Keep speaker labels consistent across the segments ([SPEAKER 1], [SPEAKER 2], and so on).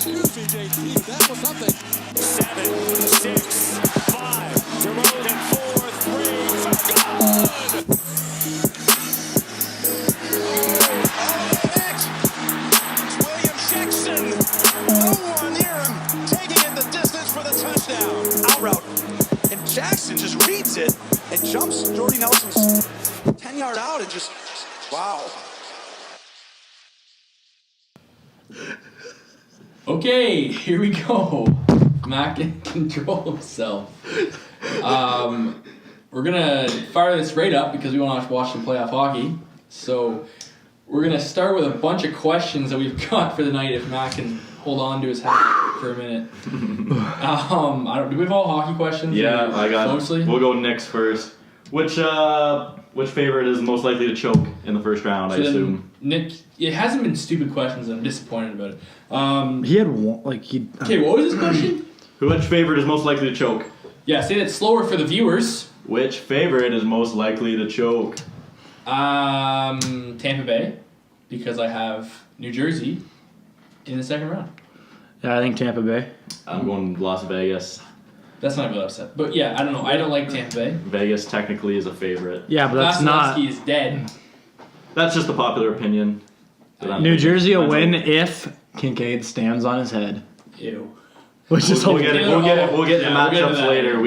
[SPEAKER 1] Excuse me, JT, that was something.
[SPEAKER 2] 7, 6, 5. DeRozan 4, 3. Good.
[SPEAKER 3] William Jackson. No one near him. Taking it the distance for the touchdown.
[SPEAKER 4] Out route. And Jackson just reads it and jumps Jordy Nelson's 10-yard out and just, wow.
[SPEAKER 5] Okay, here we go. Mac can control himself. We're going to fire this right up because we want to watch some playoff hockey. So we're going to start with a bunch of questions that we've got for the night if Mac can hold on to his hat for a minute. Do we have all hockey questions?
[SPEAKER 6] Yeah, I got
[SPEAKER 5] mostly?
[SPEAKER 6] We'll go Knicks first. Which favorite is most likely to choke in the first round, I assume?
[SPEAKER 5] Nick, it hasn't been stupid questions. I'm disappointed about it.
[SPEAKER 7] He had one,
[SPEAKER 5] Okay, what was his question?
[SPEAKER 6] Which favorite is most likely to choke?
[SPEAKER 5] Yeah, say that slower for the viewers.
[SPEAKER 6] Which favorite is most likely to choke?
[SPEAKER 5] Tampa Bay, because I have New Jersey in the second round.
[SPEAKER 7] Yeah, I think Tampa Bay.
[SPEAKER 6] I'm going Las Vegas.
[SPEAKER 5] That's not really upset. But yeah, I don't know. I don't like Tampa Bay.
[SPEAKER 6] Vegas technically is a favorite.
[SPEAKER 7] Yeah, but that's not.
[SPEAKER 5] Vasilevsky is dead.
[SPEAKER 6] That's just a popular opinion.
[SPEAKER 7] New Jersey will win if Kincaid stands on his head.
[SPEAKER 5] Ew.
[SPEAKER 7] Which is
[SPEAKER 6] We'll get into
[SPEAKER 5] Yeah,
[SPEAKER 6] matchups later.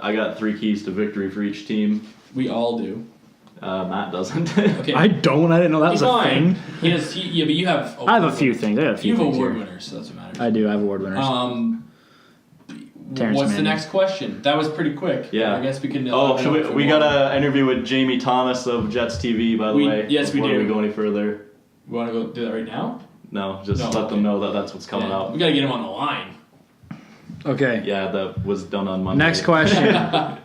[SPEAKER 6] I got 3 keys to victory for each team.
[SPEAKER 5] We all do.
[SPEAKER 6] Matt doesn't.
[SPEAKER 5] Okay.
[SPEAKER 7] I don't. I didn't know that was
[SPEAKER 5] He's
[SPEAKER 7] a
[SPEAKER 5] fine.
[SPEAKER 7] thing.
[SPEAKER 5] Yeah, but you have.
[SPEAKER 7] I have a few things. I got a few
[SPEAKER 5] You have
[SPEAKER 7] things
[SPEAKER 5] award
[SPEAKER 7] here.
[SPEAKER 5] winners, so that's what matters.
[SPEAKER 7] I do. I have award winners. Terrence
[SPEAKER 5] What's the
[SPEAKER 7] Manning.
[SPEAKER 5] next question? That was pretty quick.
[SPEAKER 6] Yeah.
[SPEAKER 5] I guess we can.
[SPEAKER 6] We got an interview with Jamie Thomas of Jets TV, by the way.
[SPEAKER 5] Yes, we
[SPEAKER 6] Before
[SPEAKER 5] do.
[SPEAKER 6] we go any further.
[SPEAKER 5] We want to go do that right now?
[SPEAKER 6] No, just
[SPEAKER 5] No,
[SPEAKER 6] let them know that that's what's coming
[SPEAKER 5] Yeah.
[SPEAKER 6] up.
[SPEAKER 5] We got to get him on the line.
[SPEAKER 7] Okay.
[SPEAKER 6] Yeah, that was done on Monday.
[SPEAKER 7] Next question.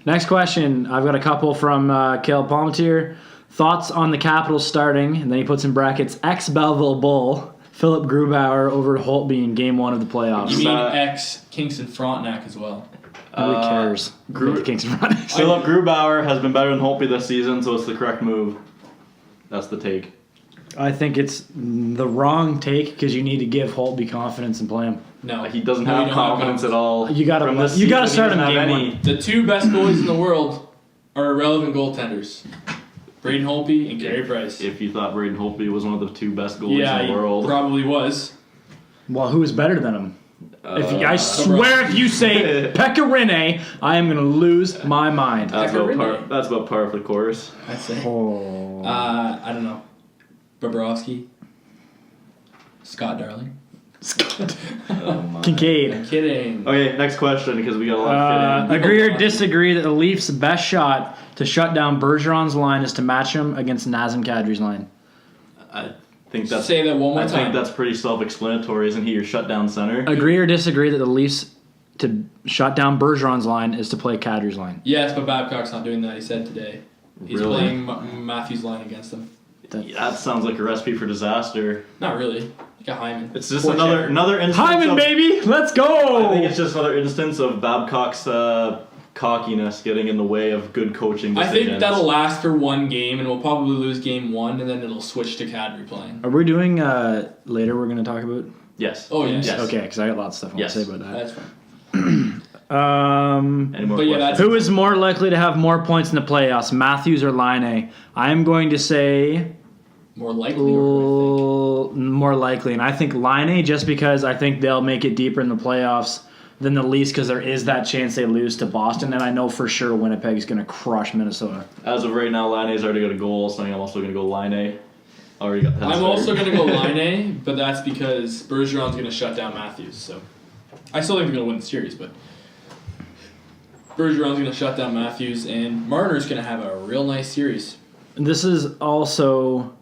[SPEAKER 7] Next question. I've got a couple from Kel Palmetier. Thoughts on the Capitals starting, and then he puts in brackets, ex-Belleville Bull, Philip Grubauer over Holtby in Game 1 of the playoffs.
[SPEAKER 5] You mean ex-Kingston Frontenac as well?
[SPEAKER 7] Who cares? The Kings of Frontenac.
[SPEAKER 6] Philip Grubauer has been better than Holtby this season, so it's the correct move. That's the take.
[SPEAKER 7] I think it's the wrong take because you need to give Holtby confidence and play him.
[SPEAKER 5] No.
[SPEAKER 6] He doesn't
[SPEAKER 5] No, we
[SPEAKER 6] have
[SPEAKER 5] don't
[SPEAKER 6] confidence at all.
[SPEAKER 7] You gotta
[SPEAKER 6] From this
[SPEAKER 7] you gotta
[SPEAKER 6] season,
[SPEAKER 7] start
[SPEAKER 6] he
[SPEAKER 7] him
[SPEAKER 6] doesn't
[SPEAKER 7] game
[SPEAKER 6] have any.
[SPEAKER 7] 1.
[SPEAKER 5] The 2 best goalies in the world are irrelevant goaltenders. Braden Holtby and Carey Price.
[SPEAKER 6] If you thought Braden Holtby was one of the 2 best goalies in the world.
[SPEAKER 5] He probably was.
[SPEAKER 7] Well, who is better than him? I swear, if you say Pekka Rinne, I am gonna lose my mind.
[SPEAKER 6] That's about par for the course.
[SPEAKER 5] I'd say.
[SPEAKER 7] Oh.
[SPEAKER 5] I don't know. Bobrovsky. Scott Darling.
[SPEAKER 7] Kincaid.
[SPEAKER 5] I'm kidding.
[SPEAKER 6] Okay, next question because we got a lot of fit in.
[SPEAKER 7] Agree or disagree that the Leafs' best shot to shut down Bergeron's line is to match him against Nazem Kadri's line?
[SPEAKER 6] I think that's
[SPEAKER 5] Say that one more
[SPEAKER 6] I
[SPEAKER 5] time.
[SPEAKER 6] think that's pretty self-explanatory. Isn't he your shutdown center?
[SPEAKER 7] Agree or disagree that the Leafs to shut down Bergeron's line is to play Kadri's line?
[SPEAKER 5] Yes, but Babcock's not doing that. He said today. He's
[SPEAKER 6] Really?
[SPEAKER 5] playing Matthews' line against him.
[SPEAKER 6] That sounds like a recipe for disaster.
[SPEAKER 5] Not really. Like a Hyman.
[SPEAKER 6] It's just
[SPEAKER 5] Poor
[SPEAKER 6] another
[SPEAKER 5] checker.
[SPEAKER 6] another instance.
[SPEAKER 7] Hyman,
[SPEAKER 6] of,
[SPEAKER 7] baby! Let's go!
[SPEAKER 6] I think it's just another instance of Babcock's cockiness getting in the way of good coaching
[SPEAKER 5] I
[SPEAKER 6] decisions.
[SPEAKER 5] think that'll last for one game, and we'll probably lose game 1, and then it'll switch to Kadri playing.
[SPEAKER 7] Are we doing later we're going to talk about?
[SPEAKER 6] Yes.
[SPEAKER 5] Oh, yes.
[SPEAKER 6] Yes.
[SPEAKER 7] Okay, because I got lots of stuff I want to say about that.
[SPEAKER 5] That's fine.
[SPEAKER 6] Any more
[SPEAKER 5] But yeah,
[SPEAKER 6] questions?
[SPEAKER 7] Who is more likely to have more points in the playoffs, Matthews or Laine? I am going to say
[SPEAKER 5] More likely or
[SPEAKER 7] more likely, and I think Laine just because I think they'll make it deeper in the playoffs than the Leafs because there is that chance they lose to Boston, and I know for sure Winnipeg's going to crush Minnesota.
[SPEAKER 6] As of right now, Laine's already got a goal, so I'm also going to go Laine. Already got that.
[SPEAKER 5] I'm also going to go Laine, but that's because Bergeron's going to shut down Matthews. So I still think they're going to win the series, but Bergeron's going to shut down Matthews, and Marner's going to have a real nice series.
[SPEAKER 7] This is also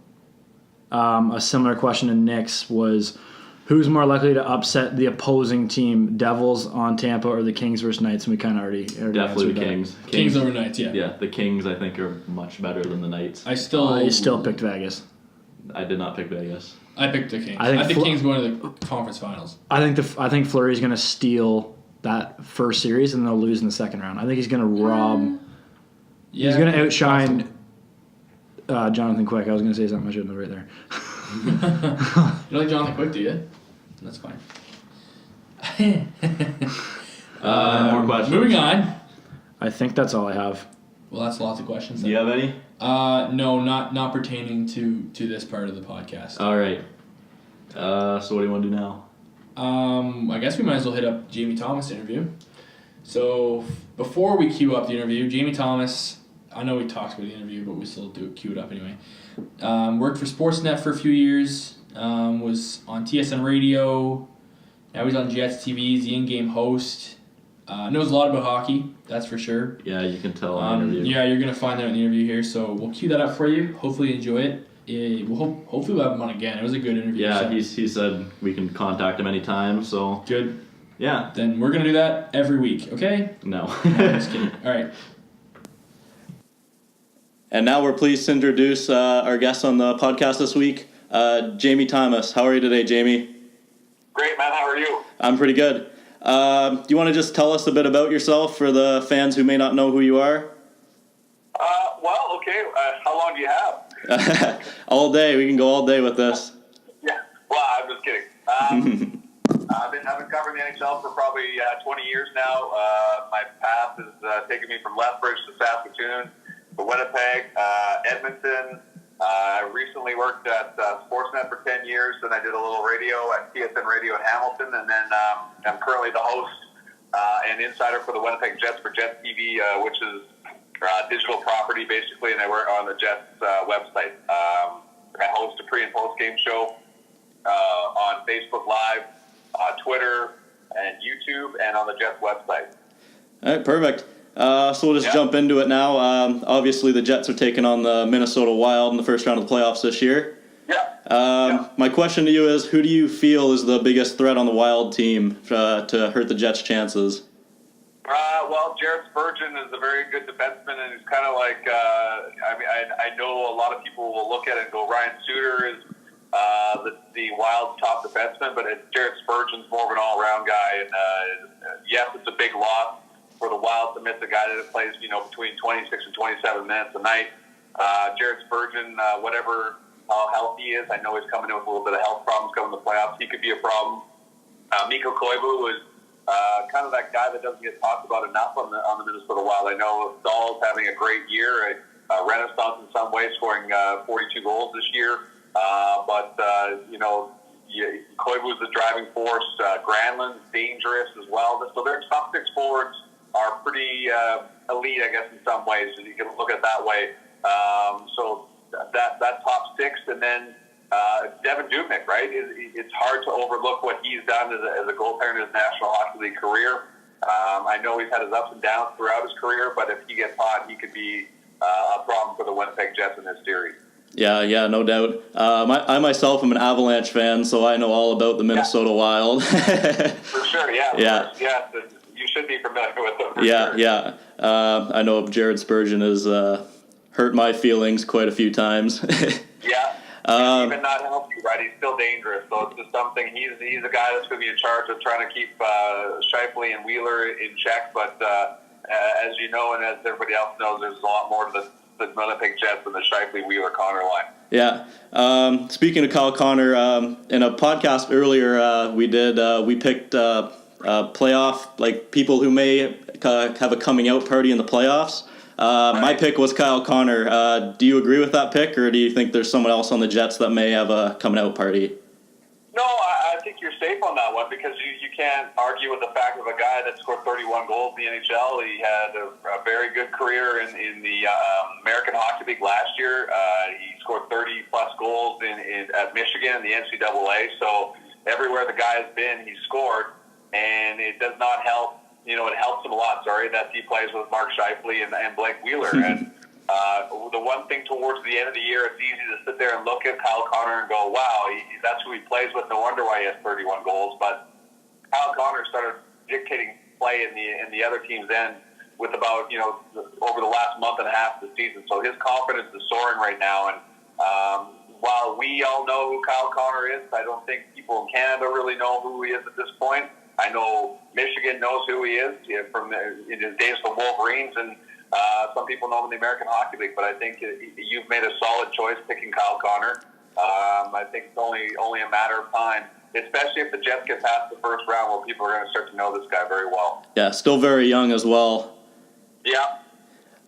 [SPEAKER 7] a similar question to Nick's was who's more likely to upset the opposing team, Devils on Tampa or the Kings versus Knights? And we kind of already
[SPEAKER 6] Definitely
[SPEAKER 7] answered
[SPEAKER 6] the
[SPEAKER 7] that.
[SPEAKER 6] Kings.
[SPEAKER 5] Kings over Knights, yeah.
[SPEAKER 6] Yeah, the Kings I think are much better than the Knights.
[SPEAKER 5] I still
[SPEAKER 7] You still picked Vegas.
[SPEAKER 6] I did not pick Vegas.
[SPEAKER 5] I picked the Kings.
[SPEAKER 7] I think
[SPEAKER 5] I think Kings going to the conference finals.
[SPEAKER 7] I think Fleury's going to steal that first series and they'll lose in the second round. I think he's going to rob.
[SPEAKER 5] Yeah,
[SPEAKER 7] He's going to outshine Jonathan Quick. I was going to say something I shouldn't have right there.
[SPEAKER 5] You don't like Jonathan Quick, do you? That's fine.
[SPEAKER 6] More questions.
[SPEAKER 5] Moving on.
[SPEAKER 7] I think that's all I have.
[SPEAKER 5] Well, that's lots of questions.
[SPEAKER 6] Do you have any?
[SPEAKER 5] No, not pertaining to this part of the podcast.
[SPEAKER 6] All right. So what do you want to do now?
[SPEAKER 5] I guess we might as well hit up Jamie Thomas' interview. So before we queue up the interview, Jamie Thomas, I know we talked about the interview, but we still queue it up anyway. Worked for Sportsnet for a few years. Was on TSN Radio. Now he's on Jets TV. He's the in-game host. Knows a lot about hockey, that's for sure.
[SPEAKER 6] Yeah, you can tell on the interview.
[SPEAKER 5] Yeah, you're going to find that in the interview here. So we'll queue that up for you. Hopefully you enjoy it. Hopefully we'll have him on again. It was a good interview.
[SPEAKER 6] Yeah,
[SPEAKER 5] so.
[SPEAKER 6] he said we can contact him anytime, so...
[SPEAKER 5] Good.
[SPEAKER 6] Yeah.
[SPEAKER 5] Then we're going to do that every week, okay?
[SPEAKER 6] No.
[SPEAKER 5] Just kidding. All right.
[SPEAKER 6] And now we're pleased to introduce our guest on the podcast this week, Jamie Thomas. How are you today, Jamie?
[SPEAKER 8] Great, man. How are you?
[SPEAKER 6] I'm pretty good. Do you want to just tell us a bit about yourself for the fans who may not know who you are?
[SPEAKER 8] Well, okay. How long do you have?
[SPEAKER 6] All day. We can go all day with this.
[SPEAKER 8] Yeah. Well, I'm just kidding. I've been covering the NHL for probably 20 years now. My path has taken me from Lethbridge to Saskatoon, to Winnipeg, Edmonton. I recently worked at Sportsnet for 10 years, then I did a little radio at TSN Radio in Hamilton, and then I'm currently the host and insider for the Winnipeg Jets for Jets TV, which is digital property basically, and I work on the Jets website. I host a pre- and post-game show on Facebook Live, Twitter, and YouTube, and on the Jets website.
[SPEAKER 6] All right, perfect. So we'll just jump into it now. Obviously, the Jets are taking on the Minnesota Wild in the first round of the playoffs this year.
[SPEAKER 8] Yeah.
[SPEAKER 6] My question to you is, who do you feel is the biggest threat on the Wild team to hurt the Jets' chances?
[SPEAKER 8] Well, Jared Spurgeon is a very good defenseman, and he's kind of like, I know a lot of people will look at it and go, Ryan Suter is the Wild's top defenseman, but Jared Spurgeon's more of an all-around guy, and yes, it's a big loss for the Wild to miss a guy that plays, between 26 and 27 minutes a night. Jared Spurgeon, whatever how healthy he is, I know he's coming in with a little bit of health problems coming to the playoffs. He could be a problem. Mikko Koivu is kind of that guy that doesn't get talked about enough on the Minnesota Wild. I know Dahl's having a great year, a renaissance in some ways, scoring 42 goals this year. But Koivu's the driving force. Granlund's dangerous as well. So their top six forwards are pretty elite, I guess, in some ways. So you can look at it that way. So that top six, and then Devin Dubnyk, right? It's hard to overlook what he's done as a goaltender in his National Hockey League career. I know he's had his ups and downs throughout his career, but if he gets hot, he could be a problem for the Winnipeg Jets in this series.
[SPEAKER 6] Yeah, no doubt. I myself am an Avalanche fan, so I know all about the Minnesota Wild.
[SPEAKER 8] For sure, yeah.
[SPEAKER 6] Yeah.
[SPEAKER 8] Yes, you should be familiar with them.
[SPEAKER 6] Yeah. I know Jared Spurgeon has hurt my feelings quite a few times.
[SPEAKER 8] Yeah. Even not healthy, right? He's still dangerous. So it's just something. He's a guy that's going to be in charge of trying to keep Scheifele and Wheeler in check. But as you know, and as everybody else knows, there's a lot more to the Winnipeg Jets than the Scheifele, Wheeler, Connor line.
[SPEAKER 6] Yeah. Speaking of Kyle Connor, in a podcast earlier we picked playoff, like people who may have a coming out party in the playoffs. Right. My pick was Kyle Connor. Do you agree with that pick, or do you think there's someone else on the Jets that may have a coming out party?
[SPEAKER 8] No, I think you're safe on that one because you can't argue with the fact of a guy that scored 31 goals in the NHL. He had a very good career in the American Hockey League last year. He scored 30-plus goals at Michigan in the NCAA. So everywhere the guy has been, he's scored, and it does not help. It helps him a lot, that he plays with Mark Scheifele and Blake Wheeler. And the one thing towards the end of the year, it's easy to sit there and look at Kyle Connor and go, wow, that's who he plays with. No wonder why he has 31 goals. But Kyle Connor started dictating play in the other team's end with about, over the last month and a half of the season. So his confidence is soaring right now. And while we all know who Kyle Connor is, I don't think people in Canada really know who he is at this point. I know Michigan knows who he is from in his days for Wolverines, and some people know him in the American Hockey League. But I think you've made a solid choice picking Kyle Connor. I think it's only a matter of time especially if the Jets get past the first round, where people are going to start to know this guy very well.
[SPEAKER 6] Yeah, still very young as well.
[SPEAKER 8] Yeah.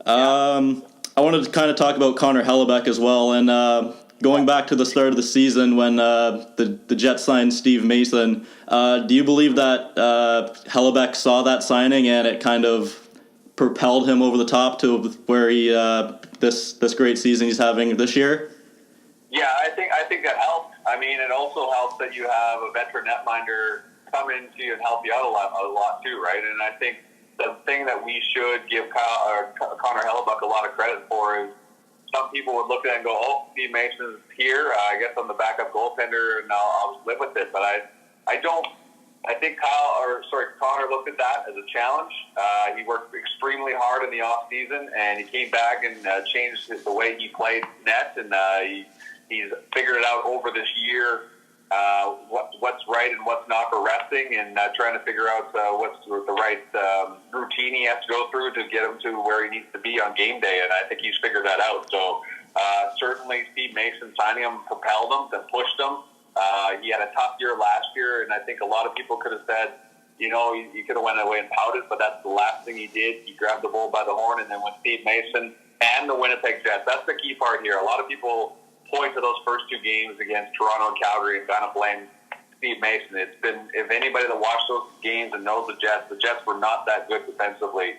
[SPEAKER 6] I wanted to kind of talk about Connor Hellebuck as well, and going back to the start of the season when the Jets signed Steve Mason, do you believe that Hellebuck saw that signing and it kind of propelled him over the top to where he this great season he's having this year?
[SPEAKER 8] Yeah, I think that helped. I mean, it also helps that you have a veteran netminder come into you and help you out a lot too, right? And I think the thing that we should give Connor Hellebuck a lot of credit for is some people would look at it and go, "Oh, Steve Mason's here. I guess I'm the backup goaltender, and I'll just live with it." But I don't. I think Connor looked at that as a challenge. He worked extremely hard in the off season, and he came back and changed the way he played net, and he's figured it out over this year. What's right and what's not for resting, and trying to figure out what's the right routine he has to go through to get him to where he needs to be on game day, and I think he's figured that out. So certainly Steve Mason signing him propelled him and pushed him. He had a tough year last year, and I think a lot of people could have said, he could have went away and pouted, but that's the last thing he did. He grabbed the bull by the horn, and then with Steve Mason and the Winnipeg Jets, that's the key part here. A lot of people point to those first two games against Toronto and Calgary and kind of blame Steve Mason. It's been, if anybody that watched those games and knows the Jets were not that good defensively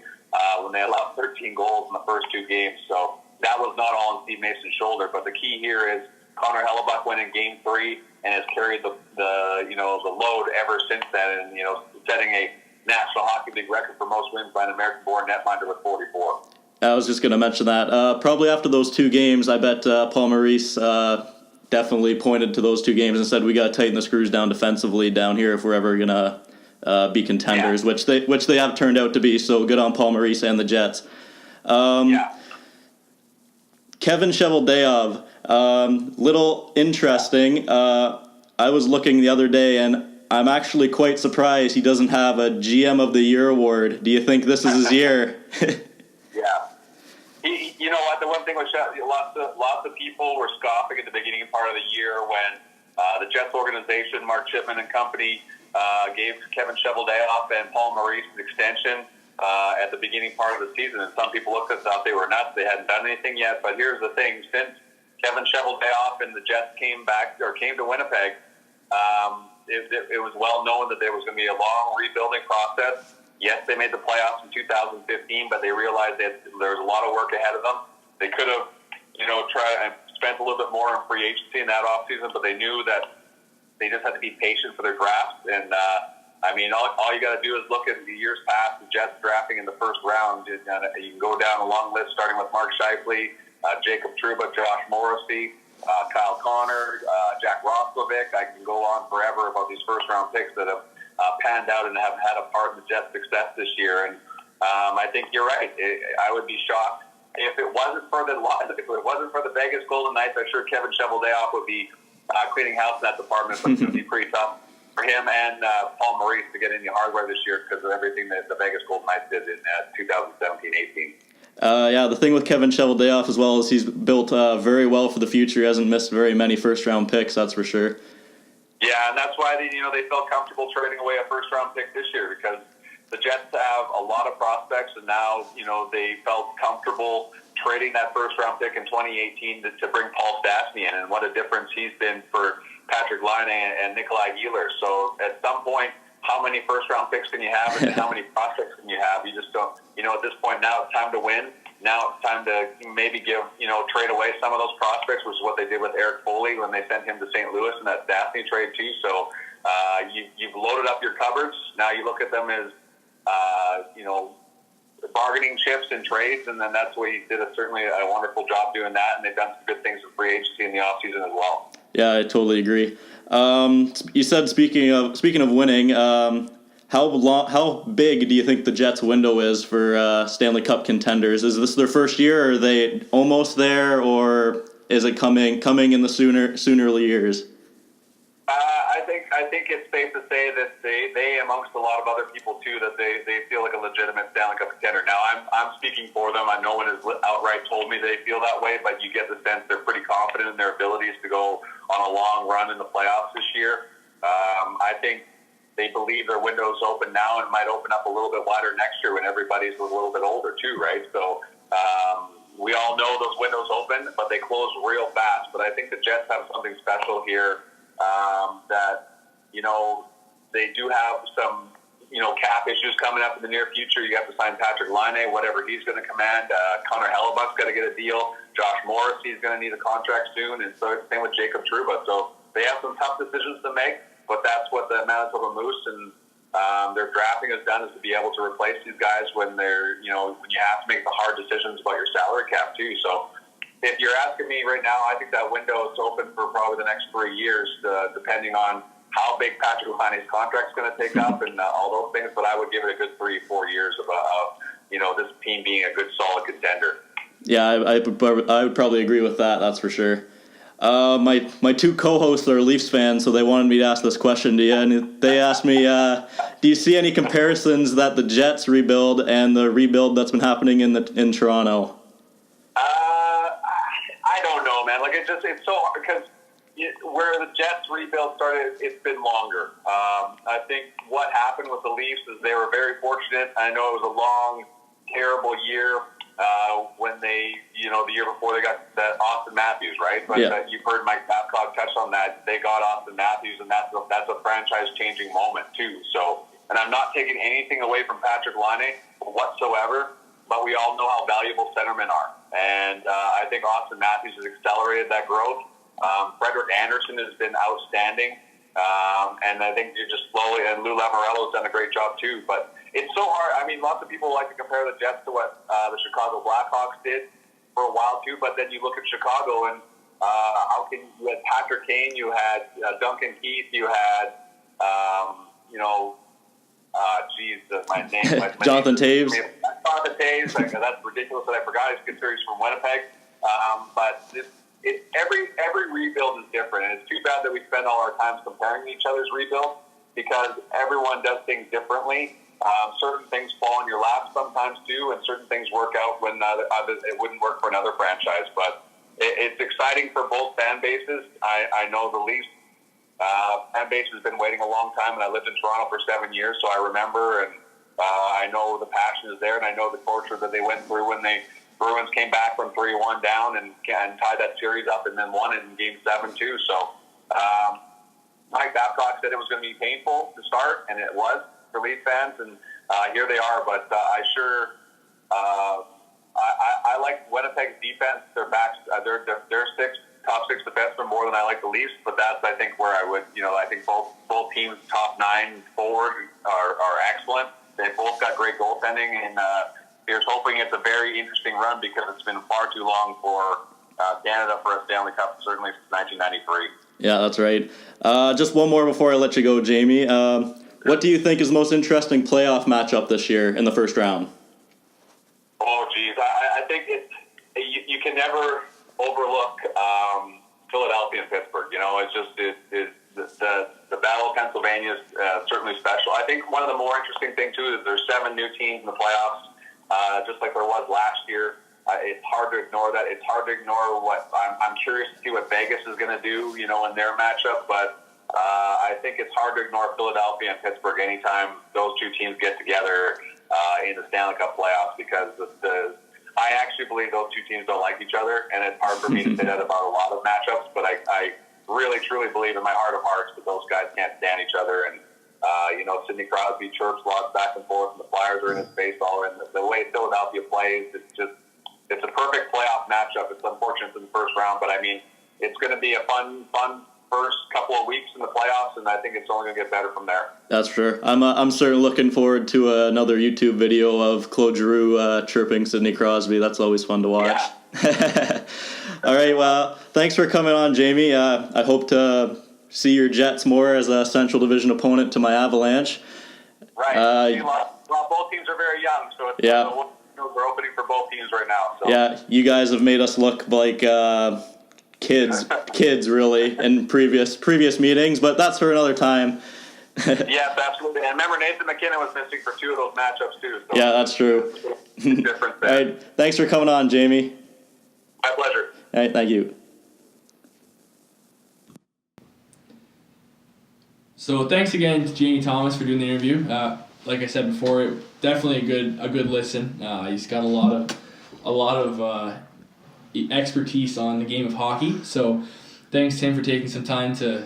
[SPEAKER 8] when they allowed 13 goals in the first two games. So that was not all on Steve Mason's shoulder. But the key here is Connor Hellebuck went in Game 3 and has carried the load ever since then, and setting a National Hockey League record for most wins by an American-born netminder with 44.
[SPEAKER 6] I was just going to mention that. Probably after those two games, I bet Paul Maurice definitely pointed to those two games and said, "We got to tighten the screws down defensively down here if we're ever going to be contenders," which they have turned out to be. So good on Paul Maurice and the Jets. Kevin Cheveldayoff, little interesting. I was looking the other day, and I'm actually quite surprised he doesn't have a GM of the Year award. Do you think this is his year?
[SPEAKER 8] Yeah. You know what? The one thing was lots of people were scoffing at the beginning part of the year when the Jets organization, Mark Chipman and company, gave Kevin Cheveldayoff and Paul Maurice an extension at the beginning part of the season. And some people looked at it and thought they were nuts. They hadn't done anything yet. But here's the thing. Since Kevin Cheveldayoff and the Jets came to Winnipeg, it was well known that there was going to be a long rebuilding process. Yes, they made the playoffs in 2015, but they realized that there was a lot of work ahead of them. They could have, tried and spent a little bit more on free agency in that offseason, but they knew that they just had to be patient for their draft. And, all you got to do is look at the years past, the Jets drafting in the first round. You can go down a long list, starting with Mark Scheifele, Jacob Trouba, Josh Morrissey, Kyle Connor, Jack Roslovic. I can go on forever about these first-round picks that have panned out and have had a part in the Jets' success this year. And I think you're right. I would be shocked if it wasn't for the Vegas Golden Knights. I'm sure Kevin Cheveldayoff would be cleaning house in that department, but it would be pretty tough for him and Paul Maurice to get any hardware this year because of everything that the Vegas Golden Knights did in 2017-18.
[SPEAKER 6] The thing with Kevin Cheveldayoff as well is he's built very well for the future. He hasn't missed very many first-round picks, that's for sure.
[SPEAKER 8] Yeah, and that's why they felt comfortable trading away a first-round pick this year because the Jets have a lot of prospects, and now they felt comfortable trading that first-round pick in 2018 to bring Paul Stastny in, and what a difference he's been for Patrick Laine and Nikolai Ehlers. So at some point, how many first-round picks can you have, and how many prospects can you have? You just don't. At this point now, it's time to win. Now it's time to maybe trade away some of those prospects, which is what they did with Eric Foley when they sent him to St. Louis in that Stastny trade too. So you've loaded up your cupboards. Now you look at them as bargaining chips and trades, and then that's what he did certainly a wonderful job doing that. And they've done some good things with free agency in the offseason as well.
[SPEAKER 6] Yeah, I totally agree. You said speaking of winning, how big do you think the Jets' window is for Stanley Cup contenders? Is this their first year, or are they almost there, or is it coming in the sooner years?
[SPEAKER 8] I think it's safe to say that they amongst a lot of other people too, that they feel like a legitimate Stanley Cup contender. Now I'm speaking for them. No one has outright told me they feel that way, but you get the sense they're pretty confident in their abilities to go on a long run in the playoffs this year. I think they believe their window's open now and might open up a little bit wider next year when everybody's a little bit older too, right? So we all know those windows open, but they close real fast. But I think the Jets have something special here that, they do have some, cap issues coming up in the near future. You have to sign Patrick Laine, whatever he's going to command. Connor Hellebuck's got to get a deal. Josh Morrissey's going to need a contract soon, and so it's the same with Jacob Trouba. So they have some tough decisions to make, but that's what the Manitoba Moose and their drafting has done, is to be able to replace these guys when they're, when you have to make the hard decisions about your salary cap too. So if you're asking me right now, I think that window is open for probably the next 3 years, depending on how big Patrick Laine's contract's going to take up and all those things. But I would give it a good 3-4 years of this team being a good, solid contender.
[SPEAKER 6] Yeah, I would probably agree with that. That's for sure. My two co-hosts are Leafs fans, so they wanted me to ask this question to you, and they asked me, do you see any comparisons that the Jets rebuild and the rebuild that's been happening in Toronto?
[SPEAKER 8] I don't know, man. Like, it's so hard because where the Jets rebuild started, it's been longer. I think what happened with the Leafs is they were very fortunate. I know it was a long, terrible year when they, the year before they got that Austin Matthews, right? But you've heard Mike Babcock touch on that. They got Austin Matthews, and that's a franchise-changing moment too. So, and I'm not taking anything away from Patrick Laine whatsoever, but we all know how valuable centermen are. And I think Austin Matthews has accelerated that growth. Frederick Anderson has been outstanding. And I think you're just slowly, and Lou Lamoriello's done a great job too. But it's so hard. I mean, lots of people like to compare the Jets to what the Chicago Blackhawks did for a while too. But then you look at Chicago, and you had Patrick Kane, you had Duncan Keith, you had, my name.
[SPEAKER 6] Jonathan Taves.
[SPEAKER 8] Jonathan Taves. That's ridiculous that I forgot. He's considered from Winnipeg. But every rebuild is different, and it's too bad that we spend all our time comparing each other's rebuild, because everyone does things differently. Certain things fall in your lap sometimes too, and certain things work out when it wouldn't work for another franchise. But it's exciting for both fan bases. I know the Leafs fan base has been waiting a long time, and I lived in Toronto for 7 years, so I remember, and I know the passion is there, and I know the torture that they went through when Bruins came back from 3-1 down and tied that series up and then won it in Game 7 too. So Mike Babcock said it was going to be painful to start, and it was for Leafs fans, and here they are. But I like Winnipeg's defense. Their backs, their top six defensemen more than I like the Leafs. But that's, I think, where I would, I think both teams' top 9 forward are excellent. They both got great goaltending, and here's hoping it's a very interesting run, because it's been far too long for Canada for a Stanley Cup, certainly since 1993. Yeah,
[SPEAKER 6] that's right. Just one more before I let you go, Jamie. What do you think is the most interesting playoff matchup this year in the first round?
[SPEAKER 8] Oh, geez. I think you can never overlook Philadelphia and Pittsburgh. It's just the Battle of Pennsylvania is certainly special. I think one of the more interesting things, too, is there's 7 new teams in the playoffs. Just like there was last year. It's hard to ignore that. It's hard to ignore what I'm curious to see what Vegas is going to do, in their matchup. But I think it's hard to ignore Philadelphia and Pittsburgh anytime those two teams get together in the Stanley Cup playoffs, because I actually believe those two teams don't like each other, and it's hard for me to say that about a lot of matchups. But I really, truly believe in my heart of hearts that those guys can't stand each other. And Sidney Crosby chirps lots back and forth, and the Flyers are in his face all in. The way Philadelphia plays, it's a perfect playoff matchup. It's unfortunate it's in the first round, but I mean, it's going to be a fun first couple of weeks in the playoffs, and I think it's only going to get better from there.
[SPEAKER 6] That's for sure. I'm certainly looking forward to another YouTube video of Claude Giroux chirping Sidney Crosby. That's always fun to watch. Yeah. All right, well, thanks for coming on, Jamie. I hope to see your Jets more as a Central Division opponent to my Avalanche.
[SPEAKER 8] Right. Both teams are very young, so we're opening for both teams right now. So.
[SPEAKER 6] Yeah, you guys have made us look like kids really in previous meetings, but that's for another time.
[SPEAKER 8] Yes, absolutely. And remember, Nathan McKinnon was missing for 2 of those matchups too. So
[SPEAKER 6] yeah, that's true.
[SPEAKER 8] Different.
[SPEAKER 6] All right, thanks for coming on, Jamie.
[SPEAKER 8] My pleasure.
[SPEAKER 6] All right, thank you.
[SPEAKER 5] So thanks again to Jamie Thomas for doing the interview. Like I said before, definitely a good listen. He's got a lot of expertise on the game of hockey. So thanks Tim for taking some time to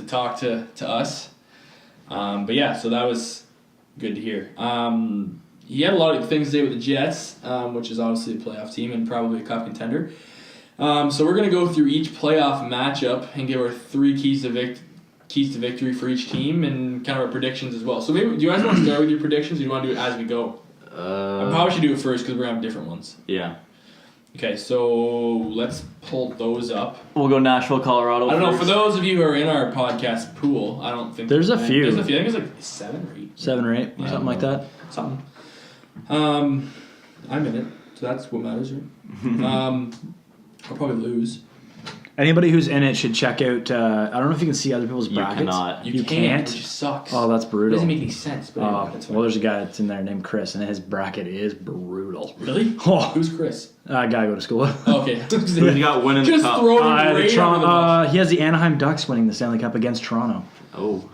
[SPEAKER 5] talk to us. But yeah, so that was good to hear. He had a lot of things to say with the Jets, which is obviously a playoff team and probably a cup contender. So we're going to go through each playoff matchup and give our 3 keys to victory for each team and kind of our predictions as well. So maybe, do you guys want to start with your predictions or do you want to do it as we go? I probably should do it first because we're going to have different ones.
[SPEAKER 9] Yeah.
[SPEAKER 5] Okay, so let's pull those up.
[SPEAKER 9] We'll go Nashville, Colorado.
[SPEAKER 5] I don't know,
[SPEAKER 9] first.
[SPEAKER 5] for those of you who are in our podcast pool, I don't think...
[SPEAKER 7] There's a few.
[SPEAKER 5] There's a few. I think it's like 7 or 8.
[SPEAKER 7] 7 or 8,
[SPEAKER 5] Yeah.
[SPEAKER 7] something like that.
[SPEAKER 5] Something. I'm in it, so that's what matters, right? I'll probably lose.
[SPEAKER 7] Anybody who's in it should check out. I don't know if you can see other people's
[SPEAKER 9] You
[SPEAKER 7] brackets.
[SPEAKER 9] cannot.
[SPEAKER 5] You
[SPEAKER 7] can't.
[SPEAKER 5] Which sucks.
[SPEAKER 7] Oh, that's
[SPEAKER 5] It
[SPEAKER 7] brutal.
[SPEAKER 5] doesn't make any sense, but anyway, that's fine.
[SPEAKER 7] Well, there's a guy that's in there named Chris, and his bracket is brutal.
[SPEAKER 5] Really?
[SPEAKER 7] Oh.
[SPEAKER 5] Who's Chris?
[SPEAKER 7] Guy I go to school with.
[SPEAKER 5] Oh, okay.
[SPEAKER 9] Who's got winning the
[SPEAKER 5] Just
[SPEAKER 9] cup?
[SPEAKER 5] throwing
[SPEAKER 7] The
[SPEAKER 5] Ray under the bus.
[SPEAKER 7] Toronto, he has the Anaheim Ducks winning the Stanley Cup against Toronto.
[SPEAKER 9] Oh.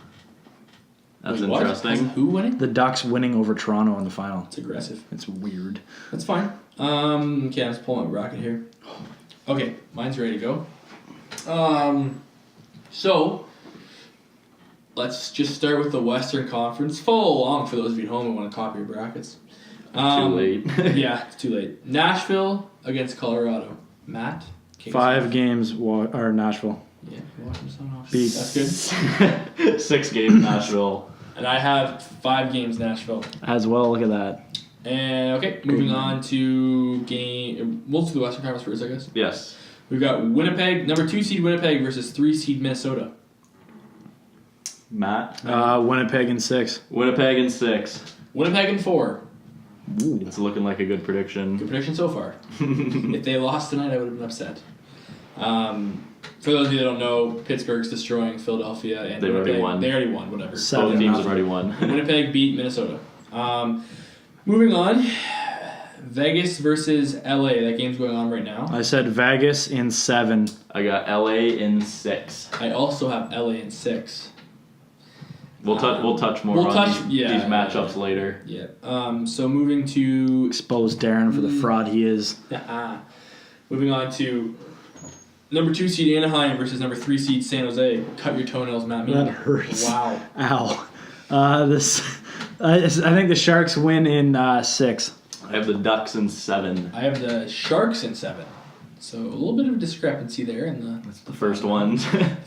[SPEAKER 9] That's
[SPEAKER 5] Wait, what?
[SPEAKER 9] interesting.
[SPEAKER 5] Who winning?
[SPEAKER 7] The Ducks winning over Toronto in the final.
[SPEAKER 5] It's aggressive.
[SPEAKER 7] It's weird.
[SPEAKER 5] That's fine. Okay, I'm just pulling my bracket here. Okay, mine's ready to go. So let's just start with the Western Conference. Follow along for those of you at home who want to copy your brackets.
[SPEAKER 9] Too late.
[SPEAKER 5] Yeah, it's too late. Nashville against Colorado. Matt? Kings
[SPEAKER 7] 5 games, or Nashville.
[SPEAKER 5] Yeah, watching some off.
[SPEAKER 7] Beat.
[SPEAKER 5] That's good.
[SPEAKER 9] 6 games Nashville.
[SPEAKER 5] And I have 5 games Nashville.
[SPEAKER 7] As well, look at that.
[SPEAKER 5] And okay, moving on to game. We'll do the Western Conference first, I guess.
[SPEAKER 9] Yes.
[SPEAKER 5] We've got Winnipeg, number 2 seed Winnipeg versus 3 seed Minnesota.
[SPEAKER 9] Matt?
[SPEAKER 7] Winnipeg in 6.
[SPEAKER 9] Winnipeg in 6.
[SPEAKER 5] Winnipeg in 4.
[SPEAKER 9] It's looking like a good prediction.
[SPEAKER 5] Good prediction so far. If they lost tonight, I would have been upset. For those of you that don't know, Pittsburgh's destroying Philadelphia, and
[SPEAKER 9] They already
[SPEAKER 5] Winnipeg,
[SPEAKER 9] won.
[SPEAKER 5] They already won. Whatever.
[SPEAKER 9] Both teams have already won.
[SPEAKER 5] Winnipeg beat Minnesota. Moving on, Vegas versus LA. That game's going on right now.
[SPEAKER 7] I said Vegas in 7.
[SPEAKER 9] I got LA in 6.
[SPEAKER 5] I also have LA in 6.
[SPEAKER 9] We'll touch more
[SPEAKER 5] we'll
[SPEAKER 9] on
[SPEAKER 5] touch-
[SPEAKER 9] these
[SPEAKER 5] yeah,
[SPEAKER 9] matchups later.
[SPEAKER 5] Yeah. So moving to
[SPEAKER 7] Expose Darren for the fraud he is.
[SPEAKER 5] moving on to number 2 seed Anaheim versus number 3 seed San Jose. Cut your toenails, Matt.
[SPEAKER 7] That hurts.
[SPEAKER 5] Wow.
[SPEAKER 7] Ow. I think the Sharks win in 6.
[SPEAKER 9] I have the Ducks in 7.
[SPEAKER 5] I have the Sharks in 7. So a little bit of a discrepancy there in the
[SPEAKER 9] That's the first one.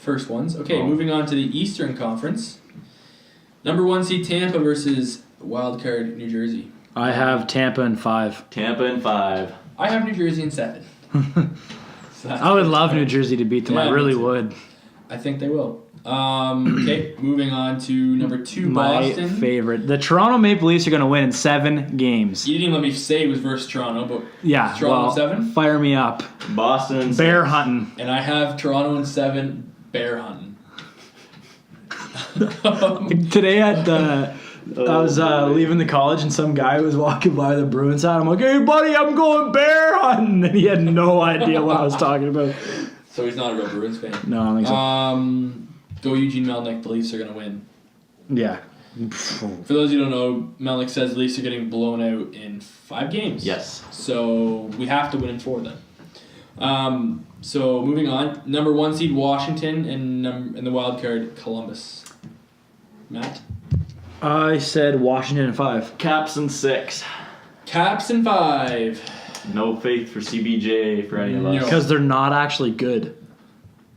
[SPEAKER 5] first ones. Okay,
[SPEAKER 9] Oh.
[SPEAKER 5] moving on to the Eastern Conference. Number 1 seed Tampa versus wildcard New Jersey.
[SPEAKER 7] I have Tampa in 5.
[SPEAKER 9] Tampa in 5.
[SPEAKER 5] I have New Jersey in 7. So that's
[SPEAKER 7] I would love New Jersey to beat them.
[SPEAKER 5] Yeah,
[SPEAKER 7] I really
[SPEAKER 5] me too.
[SPEAKER 7] would.
[SPEAKER 5] I think they will. Okay, moving on to number 2
[SPEAKER 7] My
[SPEAKER 5] Boston.
[SPEAKER 7] favorite. The Toronto Maple Leafs are going to win in 7 games.
[SPEAKER 5] You didn't even let me say it was versus Toronto, but
[SPEAKER 7] Yeah,
[SPEAKER 5] Toronto
[SPEAKER 7] well,
[SPEAKER 5] 7?
[SPEAKER 7] fire me up.
[SPEAKER 9] Boston in 6.
[SPEAKER 7] Bear hunting.
[SPEAKER 5] And I have Toronto in 7, bear hunting.
[SPEAKER 7] Today at I was leaving the college and some guy was walking by the Bruins side. I'm like, hey buddy, I'm going bear hunting. And he had no idea what I was talking about.
[SPEAKER 5] So he's not a real Bruins fan.
[SPEAKER 7] No, I don't think so.
[SPEAKER 5] Go Eugene Melnyk, the Leafs are going to win.
[SPEAKER 7] Yeah.
[SPEAKER 5] For those who don't know, Melnyk says the Leafs are getting blown out in 5 games.
[SPEAKER 9] Yes.
[SPEAKER 5] So we have to win in 4 then. So moving on, number 1 seed Washington and the wild card Columbus. Matt?
[SPEAKER 7] I said Washington in 5.
[SPEAKER 9] Caps in 6.
[SPEAKER 5] Caps in 5.
[SPEAKER 9] No faith for CBJ for any of us.
[SPEAKER 5] No.
[SPEAKER 7] Because they're not actually good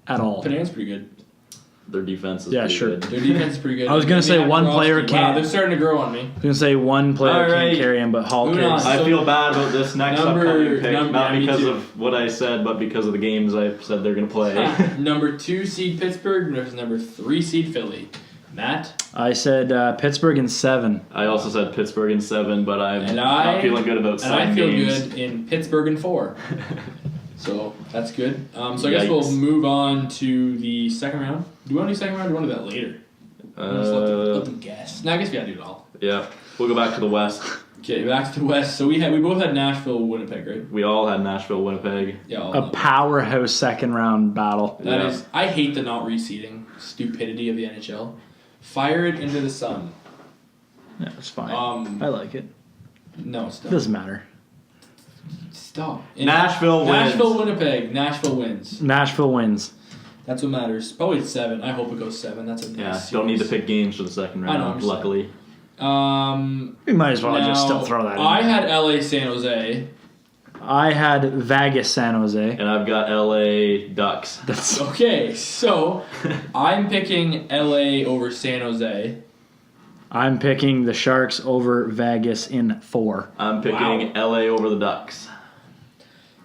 [SPEAKER 7] at all.
[SPEAKER 5] Panarin's pretty good.
[SPEAKER 9] Their defense is
[SPEAKER 7] Yeah,
[SPEAKER 9] pretty
[SPEAKER 7] sure.
[SPEAKER 9] good.
[SPEAKER 5] Their defense is pretty good.
[SPEAKER 7] I was gonna
[SPEAKER 5] They
[SPEAKER 7] say
[SPEAKER 5] have
[SPEAKER 7] one
[SPEAKER 5] Bobrovsky.
[SPEAKER 7] player
[SPEAKER 5] Wow,
[SPEAKER 7] can't-
[SPEAKER 5] they're starting to grow on me.
[SPEAKER 7] I was going to say one player
[SPEAKER 9] All
[SPEAKER 7] can't
[SPEAKER 9] right.
[SPEAKER 7] carry him, but Hall
[SPEAKER 5] Moving
[SPEAKER 7] carries.
[SPEAKER 5] on.
[SPEAKER 9] I
[SPEAKER 5] So-
[SPEAKER 9] feel bad about this next
[SPEAKER 5] Number-
[SPEAKER 9] upcoming pick,
[SPEAKER 5] number-
[SPEAKER 9] not
[SPEAKER 5] yeah, me
[SPEAKER 9] because
[SPEAKER 5] too.
[SPEAKER 9] of what I said, but because of the games I've said they're going to play.
[SPEAKER 5] Number 2 seed Pittsburgh versus number 3 seed Philly. Matt?
[SPEAKER 7] I said Pittsburgh in 7.
[SPEAKER 9] I also said Pittsburgh in 7, but I'm
[SPEAKER 5] And
[SPEAKER 9] not feeling good about
[SPEAKER 5] And
[SPEAKER 9] 7
[SPEAKER 5] I feel
[SPEAKER 9] games.
[SPEAKER 5] good in Pittsburgh in 4. So that's good. So I guess
[SPEAKER 9] Yikes.
[SPEAKER 5] we'll move on to the second round. Do you want to do second round or do you want to do that later? Just let them guess. No, I guess we gotta do it all.
[SPEAKER 9] Yeah, we'll go back to the West.
[SPEAKER 5] Okay, back to the West. So we both had Nashville, Winnipeg, right?
[SPEAKER 9] We all had Nashville, Winnipeg.
[SPEAKER 5] Yeah. all
[SPEAKER 7] A
[SPEAKER 5] of them.
[SPEAKER 7] powerhouse second round battle.
[SPEAKER 5] That
[SPEAKER 9] Yeah.
[SPEAKER 5] is. I hate the not reseeding stupidity of the NHL. Fire it into the sun.
[SPEAKER 7] Yeah, it's fine. I like it.
[SPEAKER 5] No, stop.
[SPEAKER 7] Doesn't matter.
[SPEAKER 5] Stop.
[SPEAKER 9] Nashville wins.
[SPEAKER 5] Nashville, Winnipeg. Nashville wins.
[SPEAKER 7] Nashville wins.
[SPEAKER 5] That's what matters. Probably 7. I hope it goes 7. That's a nice
[SPEAKER 9] Don't need to
[SPEAKER 5] series.
[SPEAKER 9] pick games for the second
[SPEAKER 5] I know,
[SPEAKER 9] round,
[SPEAKER 5] I'm just
[SPEAKER 9] luckily.
[SPEAKER 7] We might as well just still throw that in.
[SPEAKER 5] I had LA San Jose.
[SPEAKER 7] I had Vegas San Jose.
[SPEAKER 9] And I've got LA Ducks.
[SPEAKER 7] That's
[SPEAKER 5] Okay, so I'm picking LA over San Jose.
[SPEAKER 7] I'm picking the Sharks over Vegas in 4.
[SPEAKER 9] I'm picking LA over the Ducks.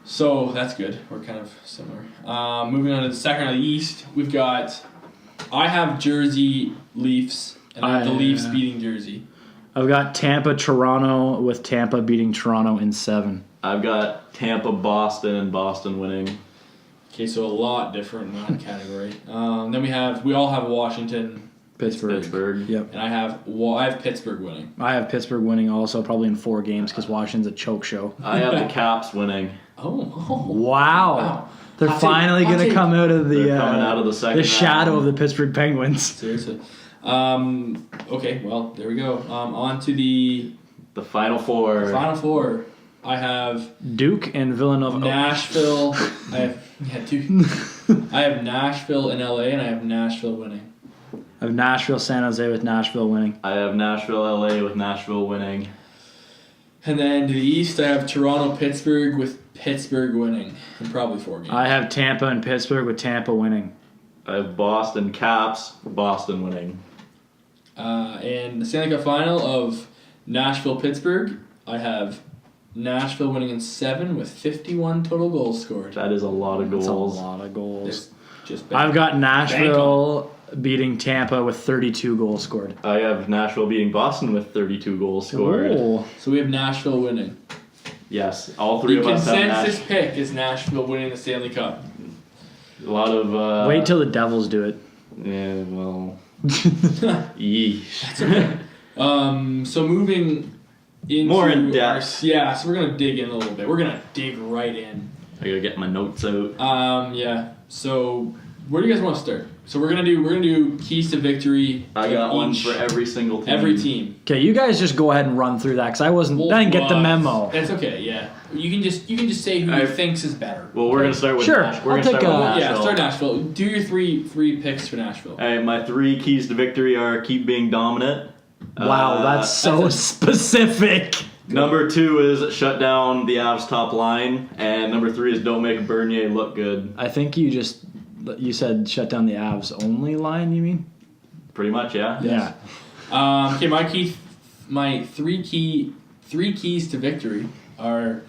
[SPEAKER 5] So that's good. We're kind of similar. Moving on to the second of the East, we've got. I have Jersey Leafs, and I have the Leafs beating Jersey.
[SPEAKER 7] I've got Tampa Toronto with Tampa beating Toronto in 7.
[SPEAKER 9] I've got Tampa Boston and Boston winning.
[SPEAKER 5] Okay, so a lot different in that category. Then we all have Washington,
[SPEAKER 9] Pittsburgh.
[SPEAKER 7] Yep.
[SPEAKER 5] and I have Pittsburgh winning.
[SPEAKER 7] I have Pittsburgh winning also probably in 4 games because Washington's a choke show.
[SPEAKER 9] I have the Caps winning.
[SPEAKER 5] Oh.
[SPEAKER 7] Wow. They're
[SPEAKER 5] Hot take,
[SPEAKER 7] finally
[SPEAKER 5] hot
[SPEAKER 7] going to
[SPEAKER 5] take.
[SPEAKER 7] come out of the
[SPEAKER 9] They're coming out of the second
[SPEAKER 7] shadow
[SPEAKER 9] round.
[SPEAKER 7] of the Pittsburgh Penguins.
[SPEAKER 5] Seriously. Okay, well, there we go. On to the
[SPEAKER 9] The Final Four.
[SPEAKER 5] Final Four. I have
[SPEAKER 7] Duke and Villanova.
[SPEAKER 5] Nashville. I have Nashville and LA, and I have Nashville winning.
[SPEAKER 7] I have Nashville, San Jose with Nashville winning.
[SPEAKER 9] I have Nashville, LA with Nashville winning.
[SPEAKER 5] And then to the East, I have Toronto, Pittsburgh with Pittsburgh winning in probably 4 games.
[SPEAKER 7] I have Tampa and Pittsburgh with Tampa winning.
[SPEAKER 9] I have Boston Caps, Boston winning.
[SPEAKER 5] And the Stanley Cup Final of Nashville, Pittsburgh, I have Nashville winning in 7 with 51 total goals scored.
[SPEAKER 9] That is a lot of
[SPEAKER 7] That's
[SPEAKER 9] goals.
[SPEAKER 7] a lot of goals.
[SPEAKER 5] Just
[SPEAKER 7] I've got Nashville beating Tampa with 32 goals scored.
[SPEAKER 9] I have Nashville beating Boston with 32 goals scored.
[SPEAKER 7] Oh.
[SPEAKER 5] So we have Nashville winning.
[SPEAKER 9] Yes, all three
[SPEAKER 5] The
[SPEAKER 9] of us have
[SPEAKER 5] consensus pick is Nashville winning the Stanley Cup.
[SPEAKER 9] A lot of.
[SPEAKER 7] Wait till the Devils do it.
[SPEAKER 9] Yeah, well. Yeesh.
[SPEAKER 5] So moving into
[SPEAKER 9] More in depth.
[SPEAKER 5] Yeah, so we're gonna dig in a little bit. We're gonna dig right in.
[SPEAKER 9] I gotta get my notes out.
[SPEAKER 5] Yeah. So where do you guys want to start? So we're gonna do keys to victory.
[SPEAKER 9] I
[SPEAKER 5] of
[SPEAKER 9] got one
[SPEAKER 5] each-
[SPEAKER 9] for every single team.
[SPEAKER 5] Every team.
[SPEAKER 7] Okay, you guys just go ahead and run through that because I didn't get the memo.
[SPEAKER 5] That's okay. Yeah. You can just say who you thinks is better.
[SPEAKER 9] Well, we're gonna start with
[SPEAKER 7] Sure,
[SPEAKER 9] Nashville. We're
[SPEAKER 7] I'll
[SPEAKER 9] gonna
[SPEAKER 7] take
[SPEAKER 9] start with
[SPEAKER 7] a-
[SPEAKER 9] Nashville.
[SPEAKER 5] Yeah, start Nashville. Do your three picks for Nashville.
[SPEAKER 9] Alright, my 3 keys to victory are keep being dominant.
[SPEAKER 7] Wow, that's so specific.
[SPEAKER 9] Number 2 is shut down the Avs top line, and number 3 is don't make Bernier look good.
[SPEAKER 7] I think you said shut down the Avs only line, you mean?
[SPEAKER 9] Pretty much, yeah.
[SPEAKER 7] Yeah.
[SPEAKER 5] Okay, my three keys to victory are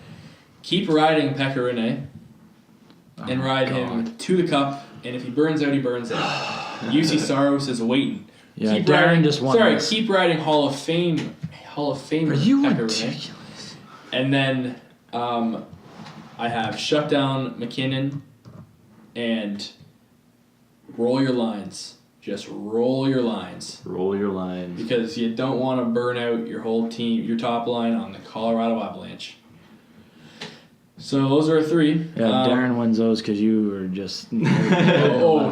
[SPEAKER 5] keep riding Pekka Rinne and ride him to the cup, and if he burns out, he burns out. UC Saros is waiting.
[SPEAKER 7] Yeah, Darren just won this.
[SPEAKER 5] Keep riding Hall of Famer
[SPEAKER 7] Are you
[SPEAKER 5] Pekka Rinne.
[SPEAKER 7] ridiculous?
[SPEAKER 5] And then I have shut down McKinnon and roll your lines. Just roll your lines.
[SPEAKER 9] Roll your lines.
[SPEAKER 5] Because you don't want to burn out your whole team, your top line on the Colorado Avalanche. So those are 3.
[SPEAKER 7] Yeah, Darren wins those because you were just.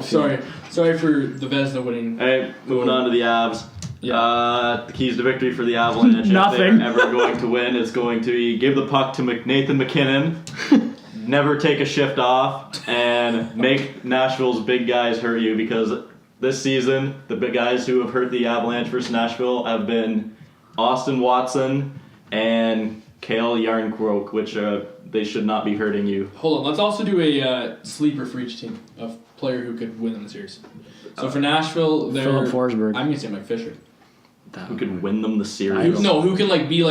[SPEAKER 5] Sorry. Sorry for the Vezina winning.
[SPEAKER 9] Alright, moving on to the Avs.
[SPEAKER 5] Yeah.
[SPEAKER 9] The keys to victory for the Avalanche,
[SPEAKER 7] Nothing.
[SPEAKER 9] if they're ever going to win, is going to be give the puck to Nathan McKinnon, never take a shift off, and make Nashville's big guys hurt you, because this season, the big guys who have hurt the Avalanche versus Nashville have been Austin Watson and Cale Yarncroke, which they should not be hurting you.
[SPEAKER 5] Hold on. Let's also do a sleeper for each team of player who could win in the series. So for Nashville,
[SPEAKER 7] Philip Forsberg.
[SPEAKER 5] I'm gonna say Mike Fisher.
[SPEAKER 9] Who could win them the series?
[SPEAKER 5] Who can be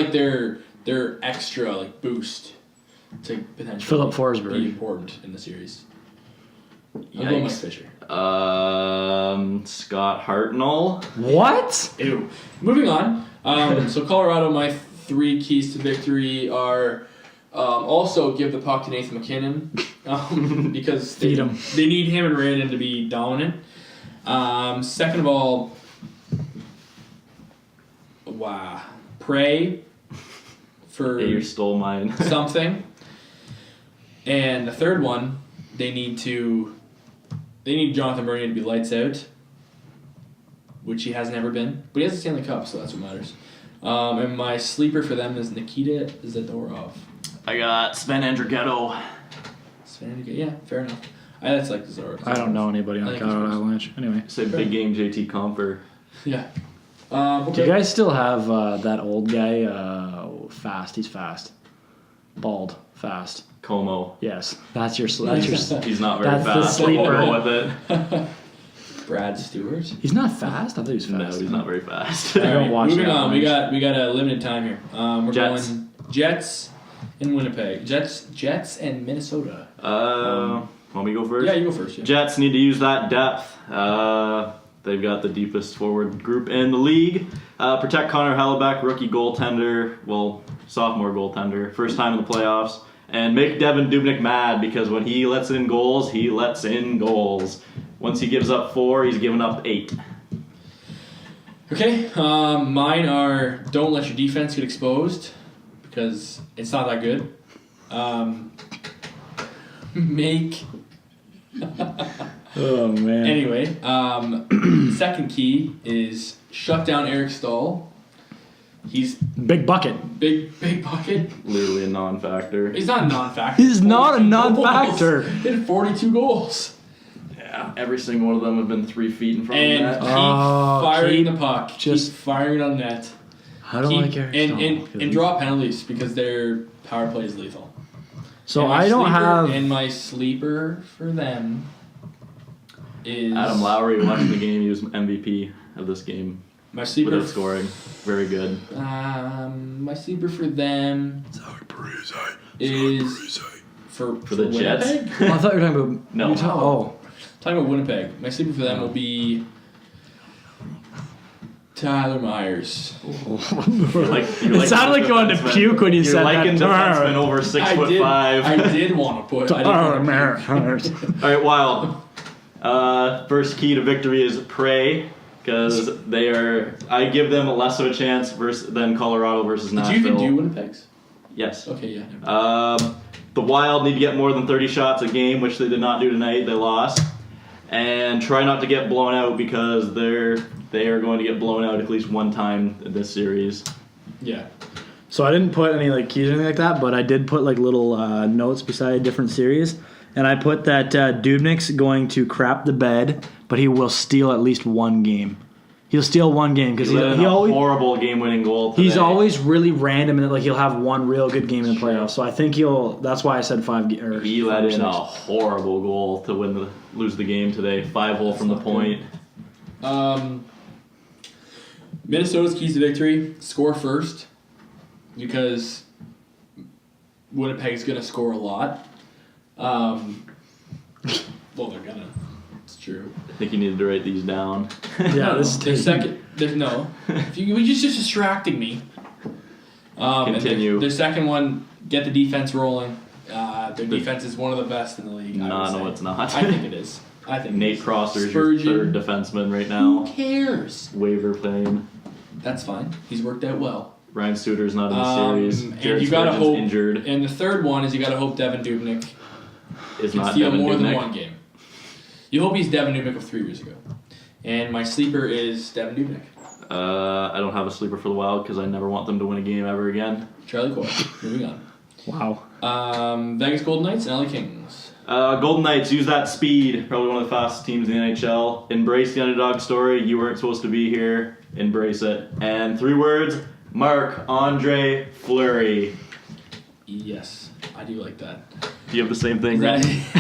[SPEAKER 5] their extra boost to potentially
[SPEAKER 7] Philip Forsberg.
[SPEAKER 5] be important in the series. I'll go Mike Fisher.
[SPEAKER 9] Scott Hartnell.
[SPEAKER 7] What?
[SPEAKER 5] Ew. Moving on. So Colorado, my 3 keys to victory are also give the puck to Nathan McKinnon because
[SPEAKER 7] Feed him.
[SPEAKER 5] They need him and Randon to be dominant. Second of all, pray for
[SPEAKER 9] Yeah, you stole mine.
[SPEAKER 5] something. And the third one, they need Jonathan Bernier to be lights out. which he has never been. But he has the Stanley Cup, so that's what matters. And my sleeper for them is Nikita Zadorov.
[SPEAKER 9] I got Sven Andrighetto.
[SPEAKER 5] Yeah, fair enough. That's like Zadorov.
[SPEAKER 7] I don't know anybody on
[SPEAKER 5] I
[SPEAKER 7] the
[SPEAKER 5] think
[SPEAKER 7] Colorado
[SPEAKER 5] he's-
[SPEAKER 7] Avalanche. Anyway.
[SPEAKER 9] Say big game JT Comfer.
[SPEAKER 5] Yeah.
[SPEAKER 7] Do
[SPEAKER 5] Okay.
[SPEAKER 7] you guys still have that old guy? Fast. He's fast. Bald. Fast.
[SPEAKER 9] Como.
[SPEAKER 7] Yes. That's your.
[SPEAKER 9] He's not very
[SPEAKER 7] That's the
[SPEAKER 9] fast. We'll
[SPEAKER 7] sleeper.
[SPEAKER 9] go with it.
[SPEAKER 5] Brad Stewart.
[SPEAKER 7] He's not fast. I thought he was
[SPEAKER 9] No,
[SPEAKER 7] fast.
[SPEAKER 9] he's not very fast.
[SPEAKER 7] I don't watch
[SPEAKER 5] Moving
[SPEAKER 7] that
[SPEAKER 5] on,
[SPEAKER 7] much.
[SPEAKER 5] we got a limited time here. We're
[SPEAKER 9] Jets.
[SPEAKER 5] going Jets in Winnipeg. Jets and Minnesota.
[SPEAKER 9] Want me to go first?
[SPEAKER 5] Yeah, you go first. Yeah.
[SPEAKER 9] Jets need to use that depth. They've got the deepest forward group in the league. Protect Connor Hellebuck, rookie goaltender, sophomore goaltender, first time in the playoffs. And make Devin Dubnyk mad because when he lets in goals, he lets in goals. Once he gives up 4, he's given up 8.
[SPEAKER 5] Okay, mine are don't let your defense get exposed because it's not that good. Make
[SPEAKER 7] Oh man.
[SPEAKER 5] anyway. Second key is shut down Eric Stahl. He's
[SPEAKER 7] Big bucket.
[SPEAKER 5] big bucket.
[SPEAKER 9] Literally a non-factor.
[SPEAKER 5] He's not a non-factor.
[SPEAKER 7] He's not a
[SPEAKER 5] 42
[SPEAKER 7] non-factor.
[SPEAKER 5] goals. He had 42 goals.
[SPEAKER 9] Yeah, every single one of them have been 3 feet in front
[SPEAKER 5] And
[SPEAKER 9] of
[SPEAKER 5] keep
[SPEAKER 9] the net.
[SPEAKER 5] firing
[SPEAKER 7] keep
[SPEAKER 5] the puck.
[SPEAKER 7] just-
[SPEAKER 5] Keep firing it on net.
[SPEAKER 7] I don't like Eric Stahl,
[SPEAKER 5] and
[SPEAKER 7] 'cause
[SPEAKER 5] and draw penalties because their power play is lethal.
[SPEAKER 7] So
[SPEAKER 5] And my
[SPEAKER 7] I don't
[SPEAKER 5] sleeper-
[SPEAKER 7] have.
[SPEAKER 5] And my sleeper for them is
[SPEAKER 9] Adam Lowry watching the game. He was MVP of this game
[SPEAKER 5] My sleeper.
[SPEAKER 9] without scoring. Very good.
[SPEAKER 5] My sleeper for them is for
[SPEAKER 9] the Jets?
[SPEAKER 5] Winnipeg?
[SPEAKER 7] Oh, I thought you were talking about.
[SPEAKER 9] No.
[SPEAKER 7] you were ta-
[SPEAKER 5] Talking about Winnipeg. My sleeper for them will be Tyler Myers.
[SPEAKER 7] It sounded like going to puke when you
[SPEAKER 9] You're
[SPEAKER 7] said
[SPEAKER 9] liking
[SPEAKER 7] that.
[SPEAKER 9] defenseman over 6'5".
[SPEAKER 5] I did want to put. I did wanna puke.
[SPEAKER 9] All right, Wild. First key to victory is pray, because I give them less of a chance than Colorado versus
[SPEAKER 5] Did
[SPEAKER 9] Nashville.
[SPEAKER 5] you even do Winnipeg's?
[SPEAKER 9] Yes.
[SPEAKER 5] Okay, yeah.
[SPEAKER 9] The Wild need to get more than 30 shots a game, which they did not do tonight. They lost. And try not to get blown out because they are going to get blown out at least one time in this series.
[SPEAKER 5] Yeah.
[SPEAKER 7] So I didn't put any like keys or anything like that, but I did put like little notes beside different series, and I put that Dubnyk's going to crap the bed, but he will steal at least one game. He'll steal one game because
[SPEAKER 9] He let in
[SPEAKER 7] he
[SPEAKER 9] a
[SPEAKER 7] always
[SPEAKER 9] horrible game-winning goal today.
[SPEAKER 7] he's always really random, and like he'll have one real good game in the playoffs. So I think that's why I said 5 or
[SPEAKER 9] He let
[SPEAKER 7] 5 or
[SPEAKER 9] in
[SPEAKER 7] 6.
[SPEAKER 9] a horrible goal to lose the game today. 5-hole from the point.
[SPEAKER 5] Minnesota's keys to victory: score first, because Winnipeg's gonna score a lot. Well, they're gonna. It's true.
[SPEAKER 9] I think you needed to write these down.
[SPEAKER 7] Yeah, this is
[SPEAKER 5] Their second. There's no. If you were just distracting me. And
[SPEAKER 9] Continue.
[SPEAKER 5] their second one, get the defense rolling. Their defense is one of the best in the league.
[SPEAKER 9] No, it's not.
[SPEAKER 5] I think it is. I think
[SPEAKER 9] Nate
[SPEAKER 5] it is.
[SPEAKER 9] Prosser's your
[SPEAKER 5] Spurgeon.
[SPEAKER 9] third defenseman right
[SPEAKER 5] Who
[SPEAKER 9] now.
[SPEAKER 5] cares?
[SPEAKER 9] Waiver claim.
[SPEAKER 5] That's fine. He's worked out well.
[SPEAKER 9] Ryan Suter's not in the series.
[SPEAKER 5] And
[SPEAKER 9] Jared
[SPEAKER 5] you gotta
[SPEAKER 9] Spurgeon's
[SPEAKER 5] hope.
[SPEAKER 9] injured.
[SPEAKER 5] And the third one is you gotta hope Devin Dubnyk
[SPEAKER 9] Is
[SPEAKER 5] can
[SPEAKER 9] not
[SPEAKER 5] steal
[SPEAKER 9] Devin
[SPEAKER 5] more than
[SPEAKER 9] Dubnyk.
[SPEAKER 5] one game. You hope he's Devin Dubnyk of 3 years ago. And my sleeper is Devin Dubnyk.
[SPEAKER 9] I don't have a sleeper for the Wild because I never want them to win a game ever again.
[SPEAKER 5] Charlie Coyle. Moving on.
[SPEAKER 7] Wow.
[SPEAKER 5] Vegas Golden Knights and LA Kings.
[SPEAKER 9] Golden Knights, use that speed. Probably one of the fastest teams in the NHL. Embrace the underdog story. You weren't supposed to be here. Embrace it. And 3 words: Marc-Andre Fleury.
[SPEAKER 5] Yes, I do like that.
[SPEAKER 9] Do you have the same thing,
[SPEAKER 5] Right.
[SPEAKER 9] right?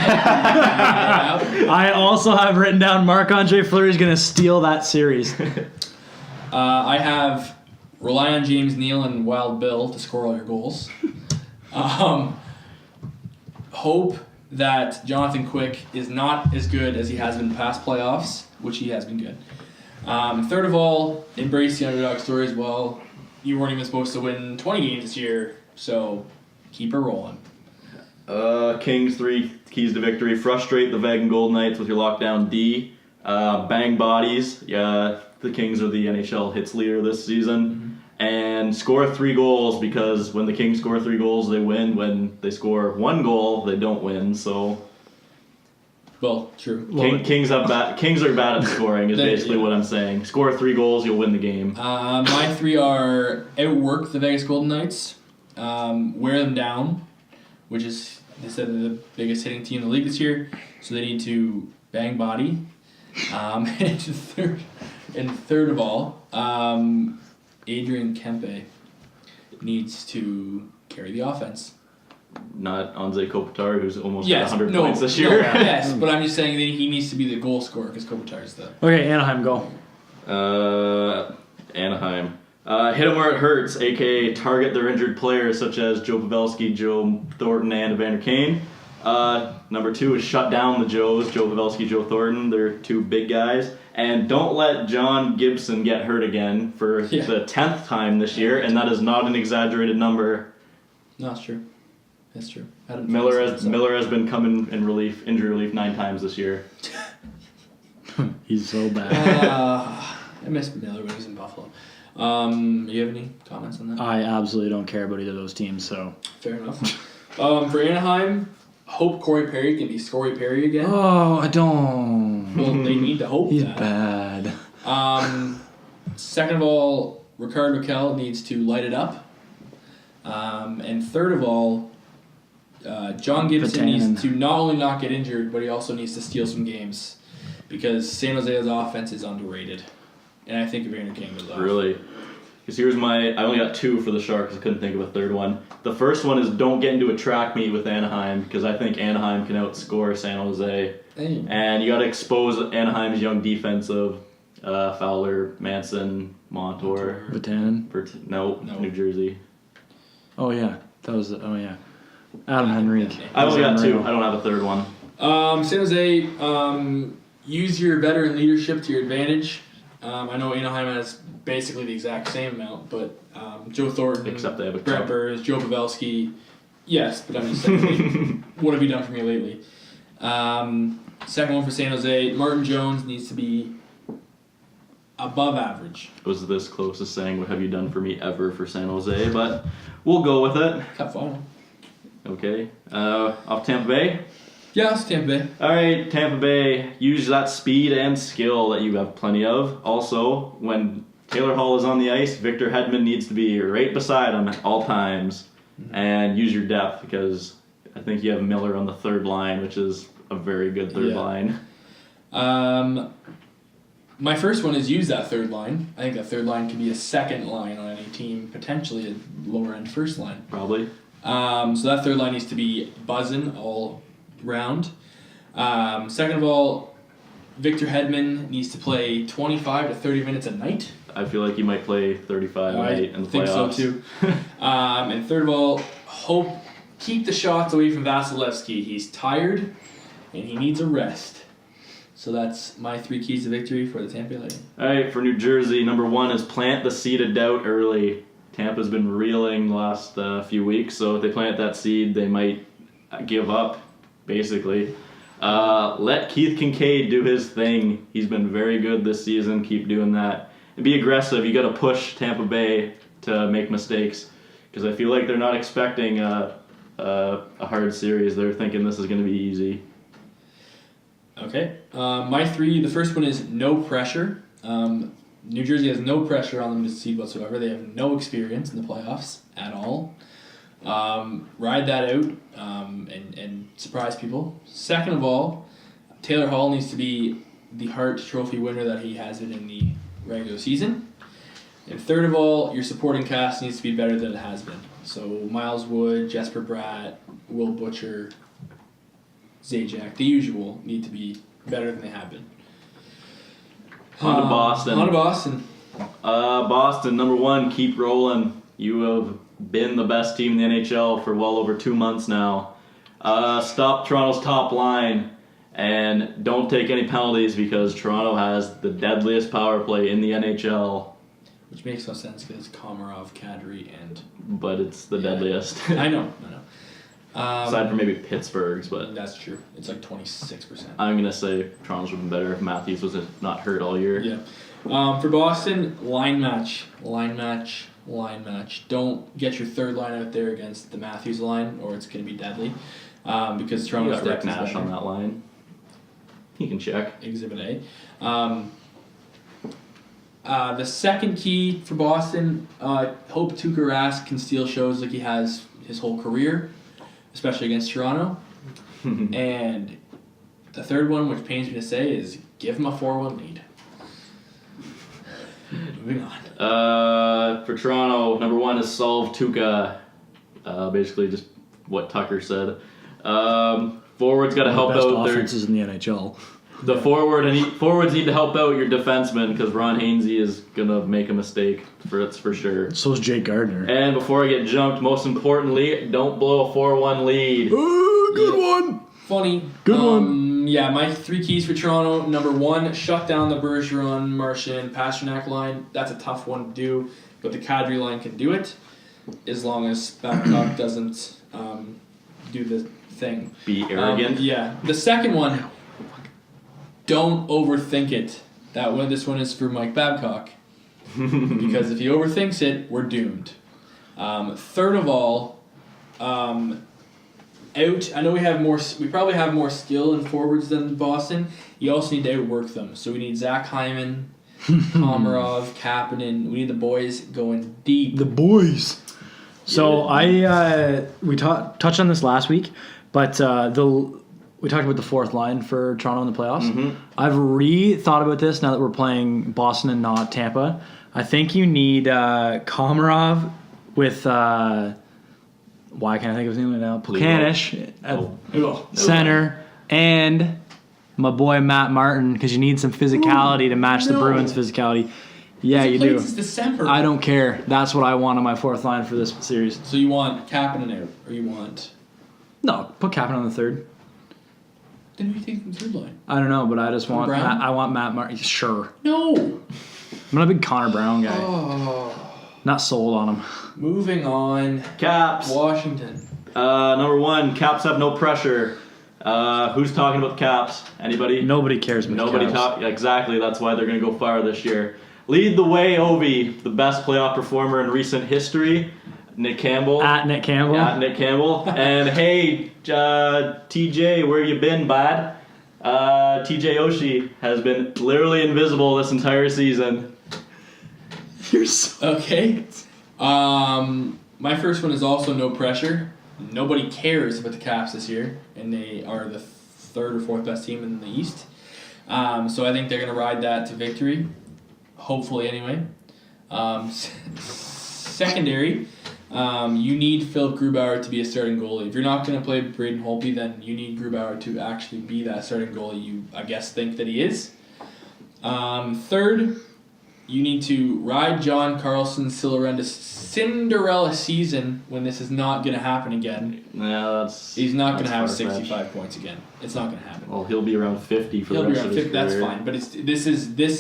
[SPEAKER 7] I also have written down Marc-Andre Fleury's going to steal that series.
[SPEAKER 5] I have rely on James Neal and Wild Bill to score all your goals. Hope that Jonathan Quick is not as good as he has been past playoffs, which he has been good. Third of all, embrace the underdog story as well. You weren't even supposed to win 20 games this year, so keep her rolling.
[SPEAKER 9] Kings, 3 keys to victory. Frustrate the Vegas Golden Knights with your lockdown D. Bang bodies. Yeah, the Kings are the NHL hits leader this season.
[SPEAKER 5] Mm-hmm.
[SPEAKER 9] And score 3 goals, because when the Kings score 3 goals, they win. When they score 1 goal, they don't win. So
[SPEAKER 5] Well, true.
[SPEAKER 9] Kings are bad at scoring. Is basically what I'm saying. Score 3 goals, you'll win the game.
[SPEAKER 5] My 3 are outwork the Vegas Golden Knights, wear them down, which is, they said, they're the biggest hitting team in the league this year, so they need to bang body. And third of all, Adrian Kempe needs to carry the offense.
[SPEAKER 9] Not Anze Kopitar, who's almost
[SPEAKER 5] Yes,
[SPEAKER 9] at 100 points this year.
[SPEAKER 5] Yes, but I'm just saying that he needs to be the goal scorer because Kopitar's the...
[SPEAKER 7] Okay, Anaheim, go.
[SPEAKER 9] Anaheim. Hit them where it hurts, a.k.a. target their injured players such as Joe Pavelski, Joe Thornton, and Evander Kane. Number 2 is shut down the Joes, Joe Pavelski, Joe Thornton. They're 2 big guys. And don't let John Gibson get hurt again for the 10th time this year, and that is not an exaggerated number.
[SPEAKER 5] No, that's true. That's true.
[SPEAKER 9] Miller has been coming in injury relief 9 times this year.
[SPEAKER 7] He's so bad.
[SPEAKER 5] I miss Miller when he was in Buffalo. You have any comments on that?
[SPEAKER 7] I absolutely don't care about either of those teams, so.
[SPEAKER 5] Fair enough. For Anaheim, hope Corey Perry can be Corey Perry again.
[SPEAKER 7] Oh, I don't.
[SPEAKER 5] Well, they need to hope
[SPEAKER 7] He's
[SPEAKER 5] that.
[SPEAKER 7] bad.
[SPEAKER 5] Second of all, Rickard Rakell needs to light it up. And third of all, John Gibson needs to not only not get injured, but he also needs to steal some games because San Jose's offense is underrated. And I think Evander Kane goes off.
[SPEAKER 9] Really? Because here's I only got 2 for the Sharks. I couldn't think of a third one. The first one is don't get into a track meet with Anaheim because I think Anaheim can outscore San Jose.
[SPEAKER 5] Damn.
[SPEAKER 9] And you got to expose Anaheim's young defense of Fowler, Manson, Montour.
[SPEAKER 7] Vatanen?
[SPEAKER 9] No, New Jersey.
[SPEAKER 7] Oh, yeah. Adam Henrique.
[SPEAKER 9] I only got 2. I don't have a third one.
[SPEAKER 5] San Jose, use your veteran leadership to your advantage. I know Anaheim has basically the exact same amount, but Joe Thornton,
[SPEAKER 9] except they have a
[SPEAKER 5] Brent Burns, Joe Pavelski, yes, but I'm just saying, what have you done for me lately? Second one for San Jose, Martin Jones needs to be above average.
[SPEAKER 9] Was this close to saying what have you done for me ever for San Jose, but we'll go with it.
[SPEAKER 5] Cup final.
[SPEAKER 9] Okay. Off Tampa Bay?
[SPEAKER 5] Yeah, it's Tampa Bay.
[SPEAKER 9] Alright, Tampa Bay, use that speed and skill that you have plenty of. Also, when Taylor Hall is on the ice, Victor Hedman needs to be right beside him at all times. And use your depth because I think you have Miller on the third line, which is a very good third line.
[SPEAKER 5] My first one is use that third line. I think that third line can be a second line on any team, potentially a lower end first line.
[SPEAKER 9] Probably.
[SPEAKER 5] So that third line needs to be buzzing all round. Second of all, Victor Hedman needs to play 25 to 30 minutes a night.
[SPEAKER 9] I feel like he might play 35 a night in the playoffs.
[SPEAKER 5] I think so too. And third of all, keep the shots away from Vasilevsky. He's tired and he needs a rest. So that's my 3 keys to victory for the Tampa Bay Lightning.
[SPEAKER 9] Alright, for New Jersey, number 1 is plant the seed of doubt early. Tampa's been reeling the last few weeks, so if they plant that seed, they might give up, basically. Let Keith Kincaid do his thing. He's been very good this season. Keep doing that. And be aggressive. You got to push Tampa Bay to make mistakes because I feel like they're not expecting a hard series. They're thinking this is going to be easy.
[SPEAKER 5] Okay. My 3, the first one is no pressure. New Jersey has no pressure on them to succeed whatsoever. They have no experience in the playoffs at all. Ride that out and surprise people. Second of all, Taylor Hall needs to be the Hart Trophy winner that he has been in the regular season. And third of all, your supporting cast needs to be better than it has been. So Miles Wood, Jesper Bratt, Will Butcher, Zajac, the usual, need to be better than they have been.
[SPEAKER 9] On to Boston.
[SPEAKER 5] Boston,
[SPEAKER 9] number 1, keep rolling. You have been the best team in the NHL for well over 2 months now. Stop Toronto's top line and don't take any penalties because Toronto has the deadliest power play in the NHL.
[SPEAKER 5] Which makes no sense because it's Komarov, Kadri, and...
[SPEAKER 9] But it's the deadliest.
[SPEAKER 5] I know.
[SPEAKER 9] Aside from maybe Pittsburgh's, but...
[SPEAKER 5] That's true. It's like 26%.
[SPEAKER 9] I'm going to say Toronto's would have been better if Matthews was not hurt all year.
[SPEAKER 5] Yeah. For Boston, line match. Don't get your third line out there against the Matthews line or it's going to be deadly. Because Toronto's
[SPEAKER 9] got Rick Nash on that line. He can check.
[SPEAKER 5] Exhibit A. The second key for Boston, hope Tuukka Rask can steal shows like he has his whole career, especially against Toronto. And the third one, which pains me to say, is give him a 4-1 lead. Moving on.
[SPEAKER 9] For Toronto, number 1 is solve Tuukka. Basically just what Tucker said. Forwards got to help
[SPEAKER 7] best
[SPEAKER 9] out their
[SPEAKER 7] offenses in the NHL.
[SPEAKER 9] the forwards need to help out your defensemen because Ron Hainsey is gonna make a mistake that's for sure.
[SPEAKER 7] So is Jake Gardner.
[SPEAKER 9] And before I get jumped, most importantly, don't blow a 4-1 lead.
[SPEAKER 7] Good one.
[SPEAKER 5] Funny.
[SPEAKER 7] Good one.
[SPEAKER 5] Yeah, my 3 keys for Toronto. Number 1, shut down the Bergeron, Marchand, Pasternak line. That's a tough one to do, but the Kadri line can do it as long as Babcock doesn't do the thing.
[SPEAKER 9] Be arrogant.
[SPEAKER 5] Yeah. The second one, don't overthink it. This one is for Mike Babcock. Because if he overthinks it, we're doomed. Third of all, I know we probably have more skill in forwards than Boston. You also need to outwork them. So we need Zach Hyman, Komarov, Kapanen. We need the boys going deep.
[SPEAKER 7] The boys. So we touched on this last week, but we talked about the fourth line for Toronto in the playoffs.
[SPEAKER 9] Mm-hmm.
[SPEAKER 7] I've re-thought about this now that we're playing Boston and not Tampa. I think you need Komarov with why can't I think of his name right now? Pulkanish at center and my boy Matt Martin because you need some physicality to match the Bruins' physicality. Yeah, you do.
[SPEAKER 5] Since December.
[SPEAKER 7] I don't care. That's what I want on my fourth line for this series.
[SPEAKER 5] So you want Kapanen out, or you want?
[SPEAKER 7] No, put Kapanen on the third.
[SPEAKER 5] Then who do you think from the third line?
[SPEAKER 7] I don't know, but I just want
[SPEAKER 5] Brown?
[SPEAKER 7] I want Matt Martin. Sure.
[SPEAKER 5] No.
[SPEAKER 7] I'm not a big Connor Brown guy.
[SPEAKER 5] Oh.
[SPEAKER 7] Not sold on him.
[SPEAKER 5] Moving on.
[SPEAKER 9] Caps.
[SPEAKER 5] Washington.
[SPEAKER 9] Number 1, Caps have no pressure. Who's talking about the Caps? Anybody?
[SPEAKER 7] Nobody cares about
[SPEAKER 9] Nobody
[SPEAKER 7] Caps.
[SPEAKER 9] talk. Exactly. That's why they're going to go far this year. Lead the way, Ovi, the best playoff performer in recent history. Nick Campbell.
[SPEAKER 7] At Nick Campbell.
[SPEAKER 9] And hey, TJ, where you been, bud? TJ Oshie has been literally invisible this entire season.
[SPEAKER 7] You're so...
[SPEAKER 5] Okay. My first one is also no pressure. Nobody cares about the Caps this year, and they are the third or fourth best team in the East. So I think they're going to ride that to victory. Hopefully, anyway. Secondary, you need Philip Grubauer to be a starting goalie. If you're not going to play Braden Holtby, then you need Grubauer to actually be that starting goalie you, I guess, think that he is. Third, you need to ride John Carlson's Cinderella season when this is not going to happen again.
[SPEAKER 9] Yeah,
[SPEAKER 5] He's not going to have
[SPEAKER 9] far-fetched.
[SPEAKER 5] 65 points again. It's not going to happen.
[SPEAKER 9] Well, he'll be around 50 for
[SPEAKER 5] He'll
[SPEAKER 9] the
[SPEAKER 5] be
[SPEAKER 9] rest
[SPEAKER 5] around
[SPEAKER 9] of his
[SPEAKER 5] 50. That's
[SPEAKER 9] career.
[SPEAKER 5] fine, but this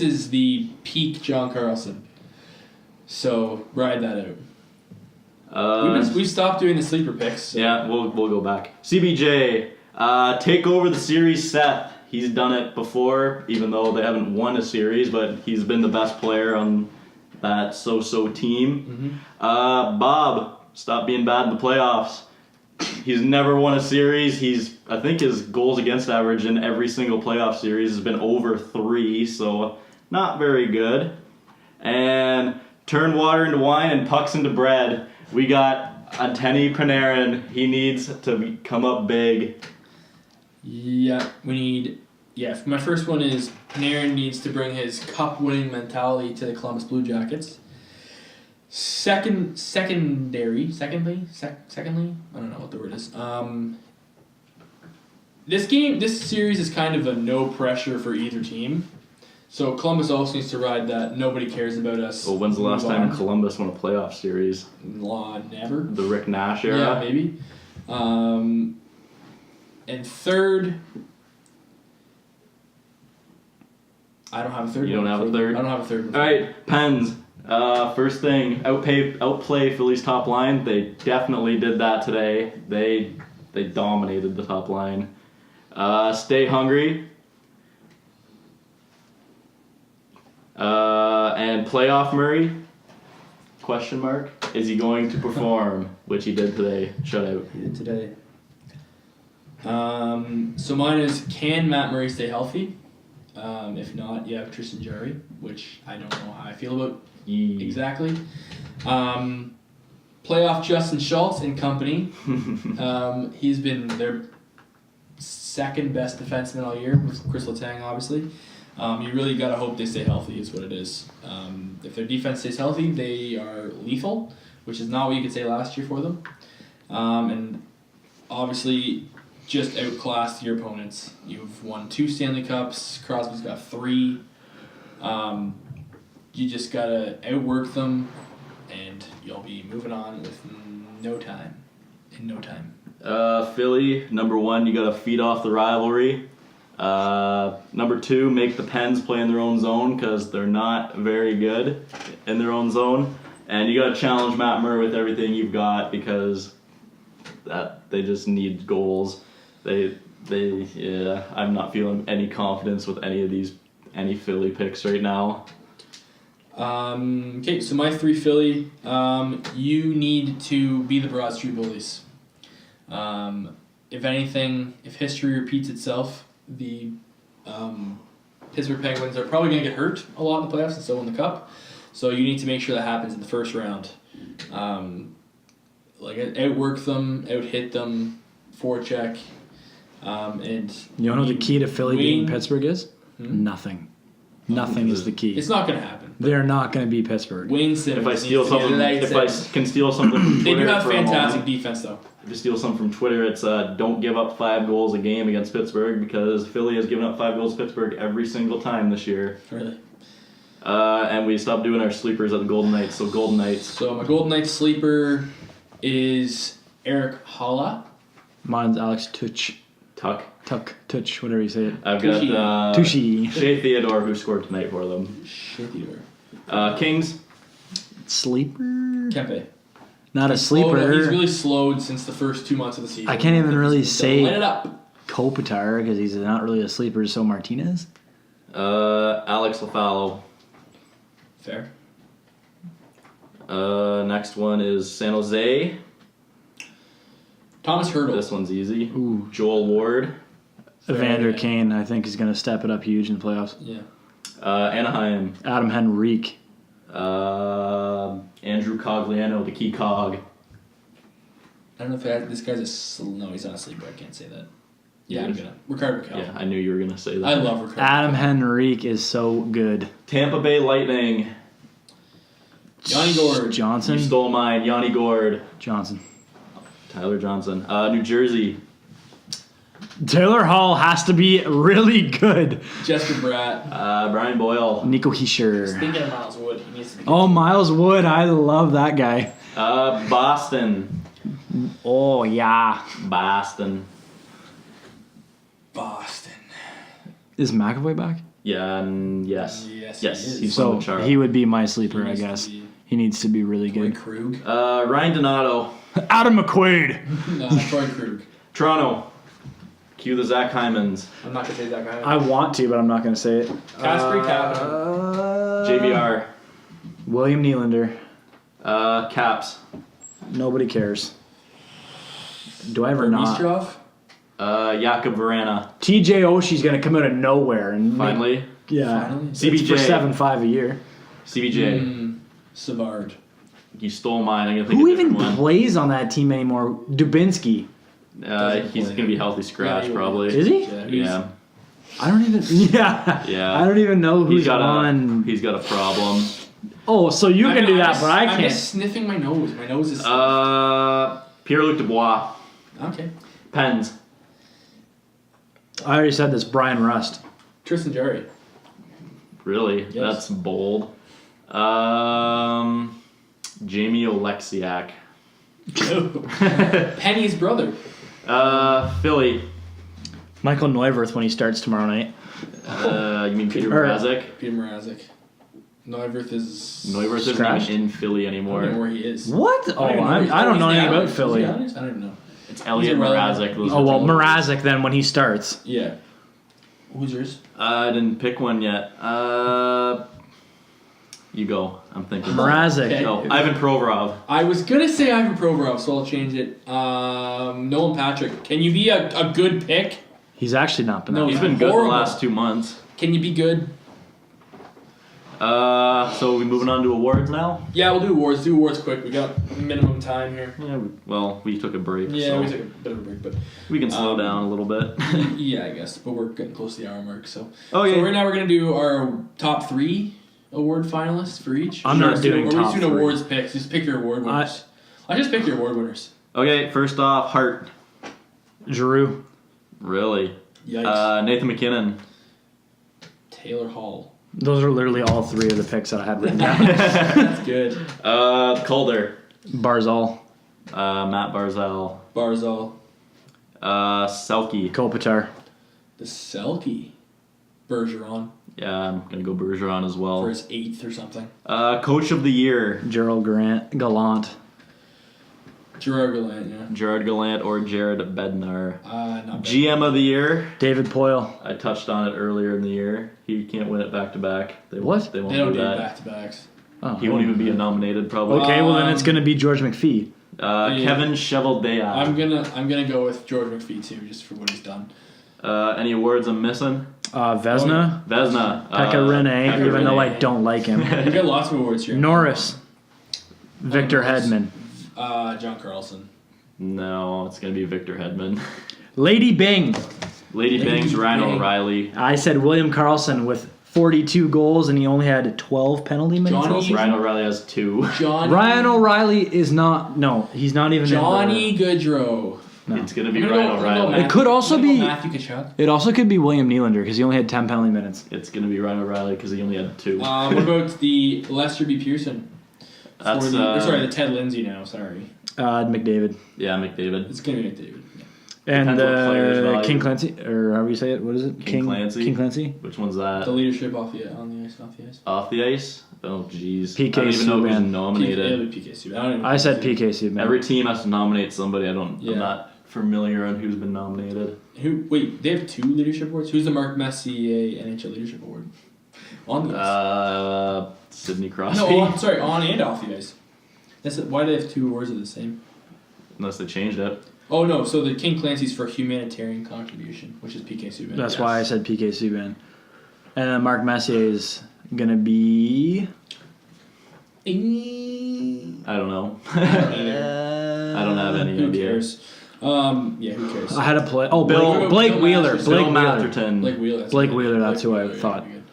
[SPEAKER 5] is the peak John Carlson. So ride that out. We've stopped doing the sleeper picks. So.
[SPEAKER 9] Yeah, we'll go back. CBJ, take over the series, Seth. He's done it before, even though they haven't won a series, but he's been the best player on that so-so team.
[SPEAKER 5] Mm-hmm.
[SPEAKER 9] Bob, stop being bad in the playoffs. He's never won a series. I think his goals against average in every single playoff series has been over 3, so not very good. And turn water into wine and pucks into bread. We got Antoni Panarin. He needs to come up big.
[SPEAKER 5] Yeah, we need... Yeah, my first one is Panarin needs to bring his cup-winning mentality to the Columbus Blue Jackets. Secondly, I don't know what the word is. This series is kind of a no pressure for either team. So Columbus also needs to ride that nobody cares about us.
[SPEAKER 9] Well, when's the last time Columbus won a playoff series?
[SPEAKER 5] Never.
[SPEAKER 9] The Rick Nash era?
[SPEAKER 5] Yeah, maybe. And third, I don't have a third.
[SPEAKER 9] You don't have a third?
[SPEAKER 5] I don't have a third.
[SPEAKER 9] All right, Pens. First thing, outplay Philly's top line. They definitely did that today. They dominated the top line. Stay hungry. And playoff Murray? Question mark. Is he going to perform? Which he did today. Shutout.
[SPEAKER 5] He did today. So mine is, can Matt Murray stay healthy? If not, you have Tristan Jarry, which I don't know how I feel about exactly. Playoff Justin Schultz and company. He's been their second best defenseman all year with Chris Letang, obviously. You really got to hope they stay healthy is what it is. If their defense stays healthy, they are lethal, which is not what you could say last year for them. And obviously just outclassed your opponents. You've won 2 Stanley Cups. Crosby's got 3. You just got to outwork them, and you'll be moving on with no time. In no time.
[SPEAKER 9] Philly, number 1, you got to feed off the rivalry. Number 2, make the Pens play in their own zone because they're not very good in their own zone. And you got to challenge Matt Murray with everything you've got because they just need goals. I'm not feeling any confidence with any Philly picks right now.
[SPEAKER 5] Okay, so my 3 Philly, you need to be the Broad Street Bullies. If anything, if history repeats itself, the Pittsburgh Penguins are probably going to get hurt a lot in the playoffs and so in the Cup. So you need to make sure that happens in the first round. Outwork them, out-hit them, forecheck, and...
[SPEAKER 7] You know the key to Philly beating Pittsburgh is?
[SPEAKER 5] Hmm?
[SPEAKER 7] Nothing. Nothing is the key.
[SPEAKER 5] It's not going to happen.
[SPEAKER 7] They're not going to beat Pittsburgh.
[SPEAKER 5] Wayne Simmons.
[SPEAKER 9] If I can steal something from Twitter,
[SPEAKER 5] they do have
[SPEAKER 9] for a
[SPEAKER 5] fantastic
[SPEAKER 9] moment,
[SPEAKER 5] defense, though.
[SPEAKER 9] If you steal something from Twitter, it's don't give up 5 goals a game against Pittsburgh because Philly has given up 5 goals to Pittsburgh every single time this year.
[SPEAKER 5] Really?
[SPEAKER 9] And we stopped doing our sleepers at the Golden Knights, so Golden Knights.
[SPEAKER 5] So my Golden Knights sleeper is Eric Holla.
[SPEAKER 7] Mine's Alex Tuch, whatever you say it.
[SPEAKER 9] I've got
[SPEAKER 7] Tushy.
[SPEAKER 9] Shea Theodore, who scored tonight for them.
[SPEAKER 5] Shea Theodore.
[SPEAKER 9] Kings.
[SPEAKER 7] Sleeper?
[SPEAKER 5] Kempe.
[SPEAKER 7] Not a sleeper.
[SPEAKER 5] He's really slowed since the first 2 months of the season.
[SPEAKER 7] I can't even really say
[SPEAKER 5] Light it up.
[SPEAKER 7] Kopitar because he's not really a sleeper, so Martinez.
[SPEAKER 9] Alex Lafalo.
[SPEAKER 5] Fair.
[SPEAKER 9] Next one is San Jose.
[SPEAKER 5] Thomas Hertl.
[SPEAKER 9] This one's easy.
[SPEAKER 7] Ooh.
[SPEAKER 9] Joel Ward.
[SPEAKER 7] Evander Kane, I think, is going to step it up huge in the playoffs.
[SPEAKER 5] Yeah.
[SPEAKER 9] Anaheim.
[SPEAKER 7] Adam Henrique.
[SPEAKER 9] Andrew Cogliano, the key cog.
[SPEAKER 5] I don't know if this guy's no, he's not a sleeper. I can't say that. Yeah, I'm gonna. Ricardo Raquel.
[SPEAKER 9] Yeah, I knew you were gonna say that.
[SPEAKER 5] I love Ricardo.
[SPEAKER 7] Adam Henrique is so good.
[SPEAKER 9] Tampa Bay Lightning.
[SPEAKER 5] Yanni Gord.
[SPEAKER 7] Johnson.
[SPEAKER 9] You stole mine. Yanni Gord.
[SPEAKER 7] Johnson.
[SPEAKER 9] Tyler Johnson. New Jersey.
[SPEAKER 7] Taylor Hall has to be really good.
[SPEAKER 5] Jesper Bratt.
[SPEAKER 9] Brian Boyle.
[SPEAKER 7] Nico
[SPEAKER 5] Just
[SPEAKER 7] Hischier.
[SPEAKER 5] thinking of Miles Wood. He needs to be.
[SPEAKER 7] Oh, Miles Wood. I love that guy.
[SPEAKER 9] Boston.
[SPEAKER 7] Oh, yeah.
[SPEAKER 9] Boston.
[SPEAKER 7] Is McAvoy back?
[SPEAKER 9] Yeah, and yes.
[SPEAKER 5] Yes,
[SPEAKER 9] Yes,
[SPEAKER 5] he is.
[SPEAKER 9] he's on
[SPEAKER 7] So
[SPEAKER 9] the chart.
[SPEAKER 7] he would be my sleeper, I
[SPEAKER 5] needs to
[SPEAKER 7] guess.
[SPEAKER 5] be-
[SPEAKER 7] He needs to be really
[SPEAKER 5] Troy
[SPEAKER 7] good.
[SPEAKER 5] Krug.
[SPEAKER 9] Ryan Donato.
[SPEAKER 7] Adam McQuaid.
[SPEAKER 5] No, Troy Krug.
[SPEAKER 9] Toronto. Cue the Zach Hymans.
[SPEAKER 5] I'm not gonna say that guy.
[SPEAKER 7] I want to, but I'm not going to say it.
[SPEAKER 5] Kasperi
[SPEAKER 9] JVR.
[SPEAKER 7] William Nylander.
[SPEAKER 9] Caps.
[SPEAKER 7] Nobody cares. Do I ever not?
[SPEAKER 5] Mistrov.
[SPEAKER 9] Jakub Verana.
[SPEAKER 7] TJ Oshie's going to come out of nowhere and
[SPEAKER 9] Finally.
[SPEAKER 7] yeah.
[SPEAKER 5] Finally?
[SPEAKER 7] It's
[SPEAKER 9] CBJ.
[SPEAKER 7] for 7.5 a year.
[SPEAKER 9] CBJ.
[SPEAKER 5] Savard.
[SPEAKER 9] You stole mine. I'm gonna think
[SPEAKER 7] Who
[SPEAKER 9] a
[SPEAKER 7] even
[SPEAKER 9] different one.
[SPEAKER 7] plays on that team anymore? Dubinsky.
[SPEAKER 9] He's gonna be healthy scratch
[SPEAKER 5] Yeah,
[SPEAKER 9] probably.
[SPEAKER 7] Is he?
[SPEAKER 9] Yeah.
[SPEAKER 7] I don't even. Yeah.
[SPEAKER 9] Yeah.
[SPEAKER 7] I don't even know who's
[SPEAKER 9] He's got
[SPEAKER 7] on.
[SPEAKER 9] He's got a problem.
[SPEAKER 7] Oh, so you can do that, but I
[SPEAKER 5] I'm
[SPEAKER 7] can't.
[SPEAKER 5] just sniffing my nose. My nose is.
[SPEAKER 9] Pierre-Luc Dubois.
[SPEAKER 5] Okay.
[SPEAKER 9] Pens.
[SPEAKER 7] I already said this. Brian Rust.
[SPEAKER 5] Tristan Jarry.
[SPEAKER 9] Really?
[SPEAKER 5] Yes.
[SPEAKER 9] That's bold. Jamie Oleksiak.
[SPEAKER 5] Penny's brother.
[SPEAKER 9] Philly.
[SPEAKER 7] Michael Neuwirth when he starts tomorrow night.
[SPEAKER 9] You mean Peter
[SPEAKER 7] Or-
[SPEAKER 9] Mrazek?
[SPEAKER 5] Peter Mrazek. Neuwirth is.
[SPEAKER 9] Neuwirth isn't
[SPEAKER 7] Scratched?
[SPEAKER 9] even in Philly
[SPEAKER 5] I don't know
[SPEAKER 9] anymore.
[SPEAKER 5] where he is.
[SPEAKER 7] What? Oh, I don't know anything about Philly.
[SPEAKER 5] I don't even know.
[SPEAKER 9] It's Elliot
[SPEAKER 5] irrelevant.
[SPEAKER 9] Mrazek. Those
[SPEAKER 7] Oh
[SPEAKER 9] are
[SPEAKER 7] well,
[SPEAKER 9] two-
[SPEAKER 7] Mrazek then when he starts.
[SPEAKER 5] Yeah. Who's yours?
[SPEAKER 9] I didn't pick one yet. You go. I'm thinking.
[SPEAKER 7] Mrazek.
[SPEAKER 5] Okay.
[SPEAKER 9] No, Ivan Provorov.
[SPEAKER 5] I was gonna say Ivan Provorov, so I'll change it. Nolan Patrick. Can you be a good pick?
[SPEAKER 7] He's actually not been.
[SPEAKER 5] No,
[SPEAKER 7] that
[SPEAKER 9] He's
[SPEAKER 7] bad.
[SPEAKER 9] been good the
[SPEAKER 5] Horrible.
[SPEAKER 9] last 2 months.
[SPEAKER 5] Can you be good?
[SPEAKER 9] So we moving on to awards now?
[SPEAKER 5] Yeah, we'll do awards. Do awards quick. We got minimum time here.
[SPEAKER 9] Yeah. Well, we took a break.
[SPEAKER 5] Yeah,
[SPEAKER 9] so
[SPEAKER 5] we took a bit of a break, but
[SPEAKER 9] we can slow down a little bit.
[SPEAKER 5] yeah, I guess. But we're getting close to the hour mark, so.
[SPEAKER 9] Oh, yeah.
[SPEAKER 5] So right now we're gonna do our top 3 award finalists for each.
[SPEAKER 7] I'm not doing
[SPEAKER 5] Or
[SPEAKER 7] top
[SPEAKER 5] we just doing
[SPEAKER 7] 3.
[SPEAKER 5] awards picks. Just pick your award winners. I just pick your award winners.
[SPEAKER 9] Okay, first off, Hart.
[SPEAKER 7] Giroux.
[SPEAKER 9] Really?
[SPEAKER 5] Yikes.
[SPEAKER 9] Nathan McKinnon.
[SPEAKER 5] Taylor Hall.
[SPEAKER 7] Those are literally all 3 of the picks that I had written down.
[SPEAKER 5] That's good.
[SPEAKER 9] Calder.
[SPEAKER 7] Barzal.
[SPEAKER 9] Matt Barzal.
[SPEAKER 5] Barzal.
[SPEAKER 9] Selke.
[SPEAKER 7] Kopitar.
[SPEAKER 5] The Selke. Bergeron
[SPEAKER 9] Yeah, I'm gonna go Bergeron as
[SPEAKER 5] for
[SPEAKER 9] well.
[SPEAKER 5] his 8th or something.
[SPEAKER 9] Coach of the year.
[SPEAKER 7] Gerald Gallant.
[SPEAKER 5] Gerard Gallant, yeah.
[SPEAKER 9] Gerard Gallant or Jared Bednar.
[SPEAKER 5] Not bad.
[SPEAKER 9] GM of the year.
[SPEAKER 7] David Poyle.
[SPEAKER 9] I touched on it earlier in the year. He can't win it back to back.
[SPEAKER 7] What?
[SPEAKER 9] They won't
[SPEAKER 5] They don't
[SPEAKER 9] do
[SPEAKER 5] do
[SPEAKER 9] that.
[SPEAKER 5] back-to-backs.
[SPEAKER 7] Oh,
[SPEAKER 9] He won't even be nominated probably.
[SPEAKER 7] Okay, well then it's going to be George McPhee.
[SPEAKER 9] Kevin Cheveldayoff.
[SPEAKER 5] I'm gonna go with George McPhee too, just for what he's done.
[SPEAKER 9] Any awards I'm missing?
[SPEAKER 7] Vesna.
[SPEAKER 9] Vesna.
[SPEAKER 7] Pekka Rinne, even though I don't like him.
[SPEAKER 5] We got lots of awards here.
[SPEAKER 7] Norris. Victor
[SPEAKER 5] Norris.
[SPEAKER 7] Hedman.
[SPEAKER 5] John Carlson.
[SPEAKER 9] No, it's gonna be Victor Hedman.
[SPEAKER 7] Lady Bing.
[SPEAKER 9] Lady Bang's Ryan
[SPEAKER 5] Bing.
[SPEAKER 9] O'Reilly.
[SPEAKER 7] I said William Karlsson with 42 goals and he only had 12 penalty minutes.
[SPEAKER 5] Johnny-
[SPEAKER 7] all season.
[SPEAKER 9] Ryan O'Reilly has 2.
[SPEAKER 5] Johnny.
[SPEAKER 7] Ryan O'Reilly is not. No, he's not even.
[SPEAKER 5] Johnny Gaudreau.
[SPEAKER 7] No.
[SPEAKER 9] It's gonna be
[SPEAKER 5] I'm gonna
[SPEAKER 9] Ryan
[SPEAKER 5] go- I'm gonna go
[SPEAKER 9] O'Reilly.
[SPEAKER 5] Matthew-
[SPEAKER 7] It could also
[SPEAKER 5] I'm gonna
[SPEAKER 7] be-
[SPEAKER 5] go Matthew Tkachuk.
[SPEAKER 7] It also could be William Nylander because he only had 10 penalty minutes.
[SPEAKER 9] It's gonna be Ryan O'Reilly because he only had 2.
[SPEAKER 5] What about the Lester B. Pearson?
[SPEAKER 9] That's
[SPEAKER 5] For the, sorry, the Ted Lindsay now. Sorry,
[SPEAKER 7] McDavid.
[SPEAKER 9] yeah, McDavid.
[SPEAKER 5] it's gonna be McDavid. Yeah.
[SPEAKER 7] And
[SPEAKER 9] Depends what players value.
[SPEAKER 7] King Clancy, or however you say it. What is it?
[SPEAKER 9] King Clancy.
[SPEAKER 7] King Clancy.
[SPEAKER 9] Which one's that?
[SPEAKER 5] The leadership off the on the ice, off the ice.
[SPEAKER 9] Off the ice? Oh, jeez.
[SPEAKER 7] PK
[SPEAKER 9] I don't even know who's
[SPEAKER 7] Subban.
[SPEAKER 9] nominated.
[SPEAKER 5] It'll be PK Subban. I don't even
[SPEAKER 7] I said PK Subban.
[SPEAKER 9] Every team has to nominate somebody.
[SPEAKER 5] Yeah.
[SPEAKER 9] I'm not familiar on who's been nominated.
[SPEAKER 5] Who? Wait, they have 2 leadership awards. Who's the Mark Messier NHL leadership award? On the ice.
[SPEAKER 9] Sidney Crosby.
[SPEAKER 5] No, I'm sorry, on and off the ice. That's it. Why do they have 2 awards of the same?
[SPEAKER 9] Unless they changed it.
[SPEAKER 5] Oh no, so the King Clancy's for humanitarian contribution, which is PK Subban.
[SPEAKER 7] That's why I said PK Subban. And then Mark Messier is gonna be.
[SPEAKER 9] I don't know.
[SPEAKER 5] I don't either.
[SPEAKER 9] I don't have any
[SPEAKER 5] Who
[SPEAKER 9] idea.
[SPEAKER 5] cares? Yeah, who cares?
[SPEAKER 7] I had a play. Oh,
[SPEAKER 9] Bill-
[SPEAKER 7] Blake
[SPEAKER 5] Bill
[SPEAKER 7] Wheeler.
[SPEAKER 5] Masterson.
[SPEAKER 7] Blake
[SPEAKER 9] Bill
[SPEAKER 7] Wheeler.
[SPEAKER 9] Matherton.
[SPEAKER 5] Blake Wheeler.
[SPEAKER 7] Blake
[SPEAKER 5] good.
[SPEAKER 7] Wheeler, that's who I
[SPEAKER 5] Wheeler,
[SPEAKER 7] thought.
[SPEAKER 5] yeah, good.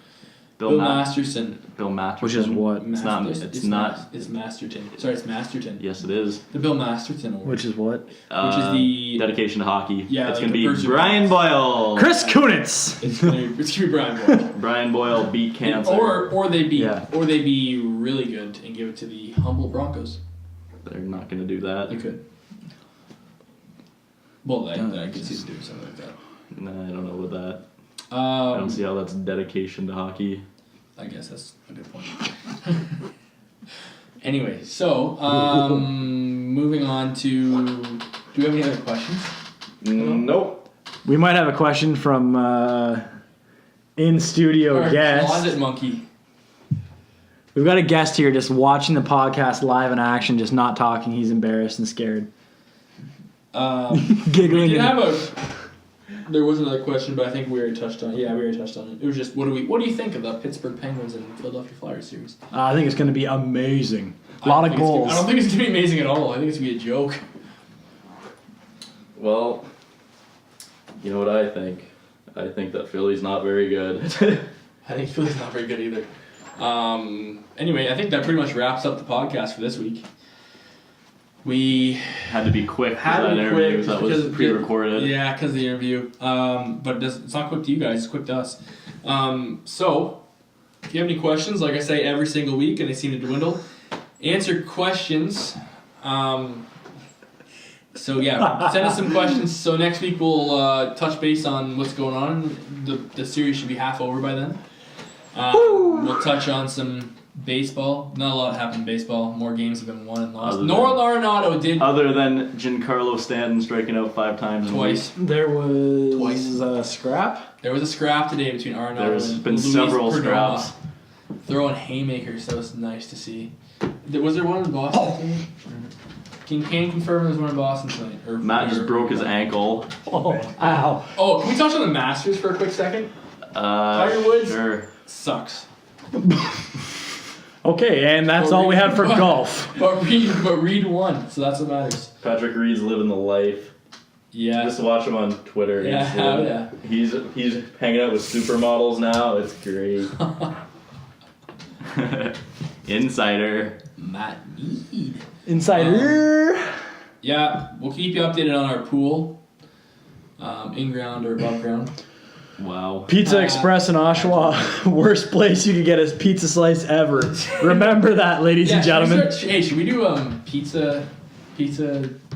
[SPEAKER 9] Bill
[SPEAKER 5] Bill
[SPEAKER 9] Ma-
[SPEAKER 5] Masterson.
[SPEAKER 9] Bill Matherton.
[SPEAKER 7] Which is what?
[SPEAKER 9] It's not. It's not.
[SPEAKER 5] It's Masterton. Sorry, it's Masterton.
[SPEAKER 9] Yes, it is.
[SPEAKER 5] The Bill Masterton Award.
[SPEAKER 7] Which is what?
[SPEAKER 5] Which is the-
[SPEAKER 9] dedication to hockey.
[SPEAKER 5] Yeah,
[SPEAKER 9] it's
[SPEAKER 5] like
[SPEAKER 9] gonna
[SPEAKER 5] the
[SPEAKER 9] be
[SPEAKER 5] person-
[SPEAKER 9] Brian Boyle.
[SPEAKER 7] Chris Kunitz.
[SPEAKER 5] It's gonna be Brian Boyle.
[SPEAKER 9] Brian Boyle beat cancer.
[SPEAKER 5] or they be
[SPEAKER 7] Yeah.
[SPEAKER 5] or they be really good and give it to the humble Broncos.
[SPEAKER 9] They're not gonna do that.
[SPEAKER 5] They could. Well, I could see them doing something like that.
[SPEAKER 9] Nah, I don't know about that. I don't
[SPEAKER 5] Um,
[SPEAKER 9] see how that's dedication to hockey.
[SPEAKER 5] I guess that's a good point. Anyway, so moving on to. Do we have any other questions?
[SPEAKER 9] Nope.
[SPEAKER 7] We might have a question from in studio
[SPEAKER 5] Our
[SPEAKER 7] guest.
[SPEAKER 5] closet monkey.
[SPEAKER 7] We've got a guest here just watching the podcast live in action, just not talking. He's embarrassed and scared.
[SPEAKER 5] We
[SPEAKER 7] Giggling.
[SPEAKER 5] did
[SPEAKER 7] and-
[SPEAKER 5] have a. There was another question, but I think we already touched on it. Yeah, we already touched on it. It was just, what do you think of the Pittsburgh Penguins and Philadelphia Flyers series?
[SPEAKER 7] I think it's going to be amazing. A
[SPEAKER 5] I
[SPEAKER 7] lot
[SPEAKER 5] don't
[SPEAKER 7] of
[SPEAKER 5] think it's gonna-
[SPEAKER 7] goals.
[SPEAKER 5] I don't think it's gonna be amazing at all. I think it's gonna be a joke.
[SPEAKER 9] Well, you know what I think? I think that Philly's not very good.
[SPEAKER 5] I think Philly's not very good either. Anyway, I think that pretty much wraps up the podcast for this week. We
[SPEAKER 9] Had to be quick for
[SPEAKER 5] had
[SPEAKER 9] that
[SPEAKER 5] to be
[SPEAKER 9] interview.
[SPEAKER 5] quick
[SPEAKER 9] That was
[SPEAKER 5] because-
[SPEAKER 9] pre-recorded.
[SPEAKER 5] Yeah, because of the interview. But it's not quick to you guys, it's quick to us. So, if you have any questions, like I say every single week, and they seem to dwindle, answer questions. So yeah, send us some questions. So next week we'll touch base on what's going on. The series should be half over by then. We'll touch on some baseball. Not a lot happened in baseball. More games have been won and lost.
[SPEAKER 9] Other
[SPEAKER 5] Nora
[SPEAKER 9] than-
[SPEAKER 5] Arenado did
[SPEAKER 9] Other than Giancarlo Stanton striking out 5 times in a
[SPEAKER 5] twice.
[SPEAKER 7] There was
[SPEAKER 5] Twice.
[SPEAKER 7] a scrap.
[SPEAKER 5] There was a scrap today between Arenado
[SPEAKER 9] There's
[SPEAKER 5] and
[SPEAKER 9] been
[SPEAKER 5] Luis
[SPEAKER 9] several
[SPEAKER 5] Perdomo.
[SPEAKER 9] scraps.
[SPEAKER 5] throwing haymakers. That was nice to see. Was there one in Boston tonight? Can Kane confirm there was one in Boston tonight?
[SPEAKER 9] Matt just broke his ankle.
[SPEAKER 7] Oh, ow.
[SPEAKER 5] Oh, can we touch on the Masters for a quick second? Tiger Woods
[SPEAKER 9] Sure.
[SPEAKER 5] sucks.
[SPEAKER 7] Okay, and that's all we have for golf.
[SPEAKER 5] But Reed won, so that's what matters.
[SPEAKER 9] Patrick Reed's living the life.
[SPEAKER 5] Yeah.
[SPEAKER 9] Just watch him on Twitter.
[SPEAKER 5] Yeah,
[SPEAKER 9] He's hanging out with supermodels now. It's great. Insider.
[SPEAKER 5] Matt Need.
[SPEAKER 7] Insider.
[SPEAKER 5] Yeah, we'll keep you updated on our pool. In ground or above ground.
[SPEAKER 9] Wow.
[SPEAKER 7] Pizza Express in Oshawa. Worst place you could get a pizza slice ever. Remember that, ladies and gentlemen.
[SPEAKER 5] Should we do pizza?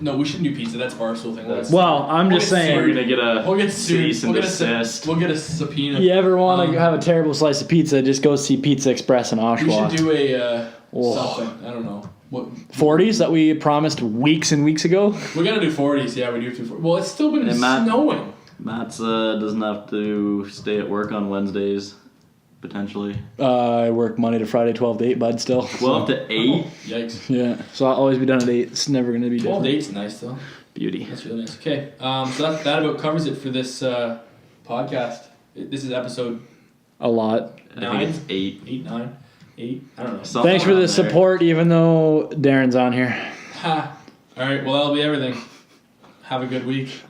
[SPEAKER 5] No, we shouldn't do pizza. That's Barstool thing.
[SPEAKER 7] Well, I'm just saying.
[SPEAKER 9] We're gonna get a
[SPEAKER 5] We'll get sued.
[SPEAKER 9] cease and desist.
[SPEAKER 5] We'll get a subpoena.
[SPEAKER 7] You ever want to have a terrible slice of pizza, just go see Pizza Express in Oshawa.
[SPEAKER 5] We should do a something. I don't know. What
[SPEAKER 7] 40s that we promised weeks and weeks ago?
[SPEAKER 5] we're gonna do 40s. Yeah, we do 40s. Well, it's still been
[SPEAKER 9] Hey, Matt.
[SPEAKER 5] snowing.
[SPEAKER 9] Matt's doesn't have to stay at work on Wednesdays, potentially.
[SPEAKER 7] I work Monday to Friday, 12 to 8, bud, still.
[SPEAKER 9] 12 to 8?
[SPEAKER 5] Yikes.
[SPEAKER 7] Yeah, so I'll always be done at 8. It's never going to be
[SPEAKER 5] 12
[SPEAKER 7] different.
[SPEAKER 5] dates nice though.
[SPEAKER 7] Beauty.
[SPEAKER 5] That's really nice. Okay, so that about covers it for this podcast. This is episode
[SPEAKER 7] A lot.
[SPEAKER 9] I
[SPEAKER 5] 9.
[SPEAKER 9] think it's 8.
[SPEAKER 5] 8, 9, 8. I don't know.
[SPEAKER 9] Something
[SPEAKER 7] Thanks for
[SPEAKER 9] around
[SPEAKER 7] the
[SPEAKER 9] there.
[SPEAKER 7] support, even though Darren's on here.
[SPEAKER 5] Ha. All right. Well, that'll be everything. Have a good week.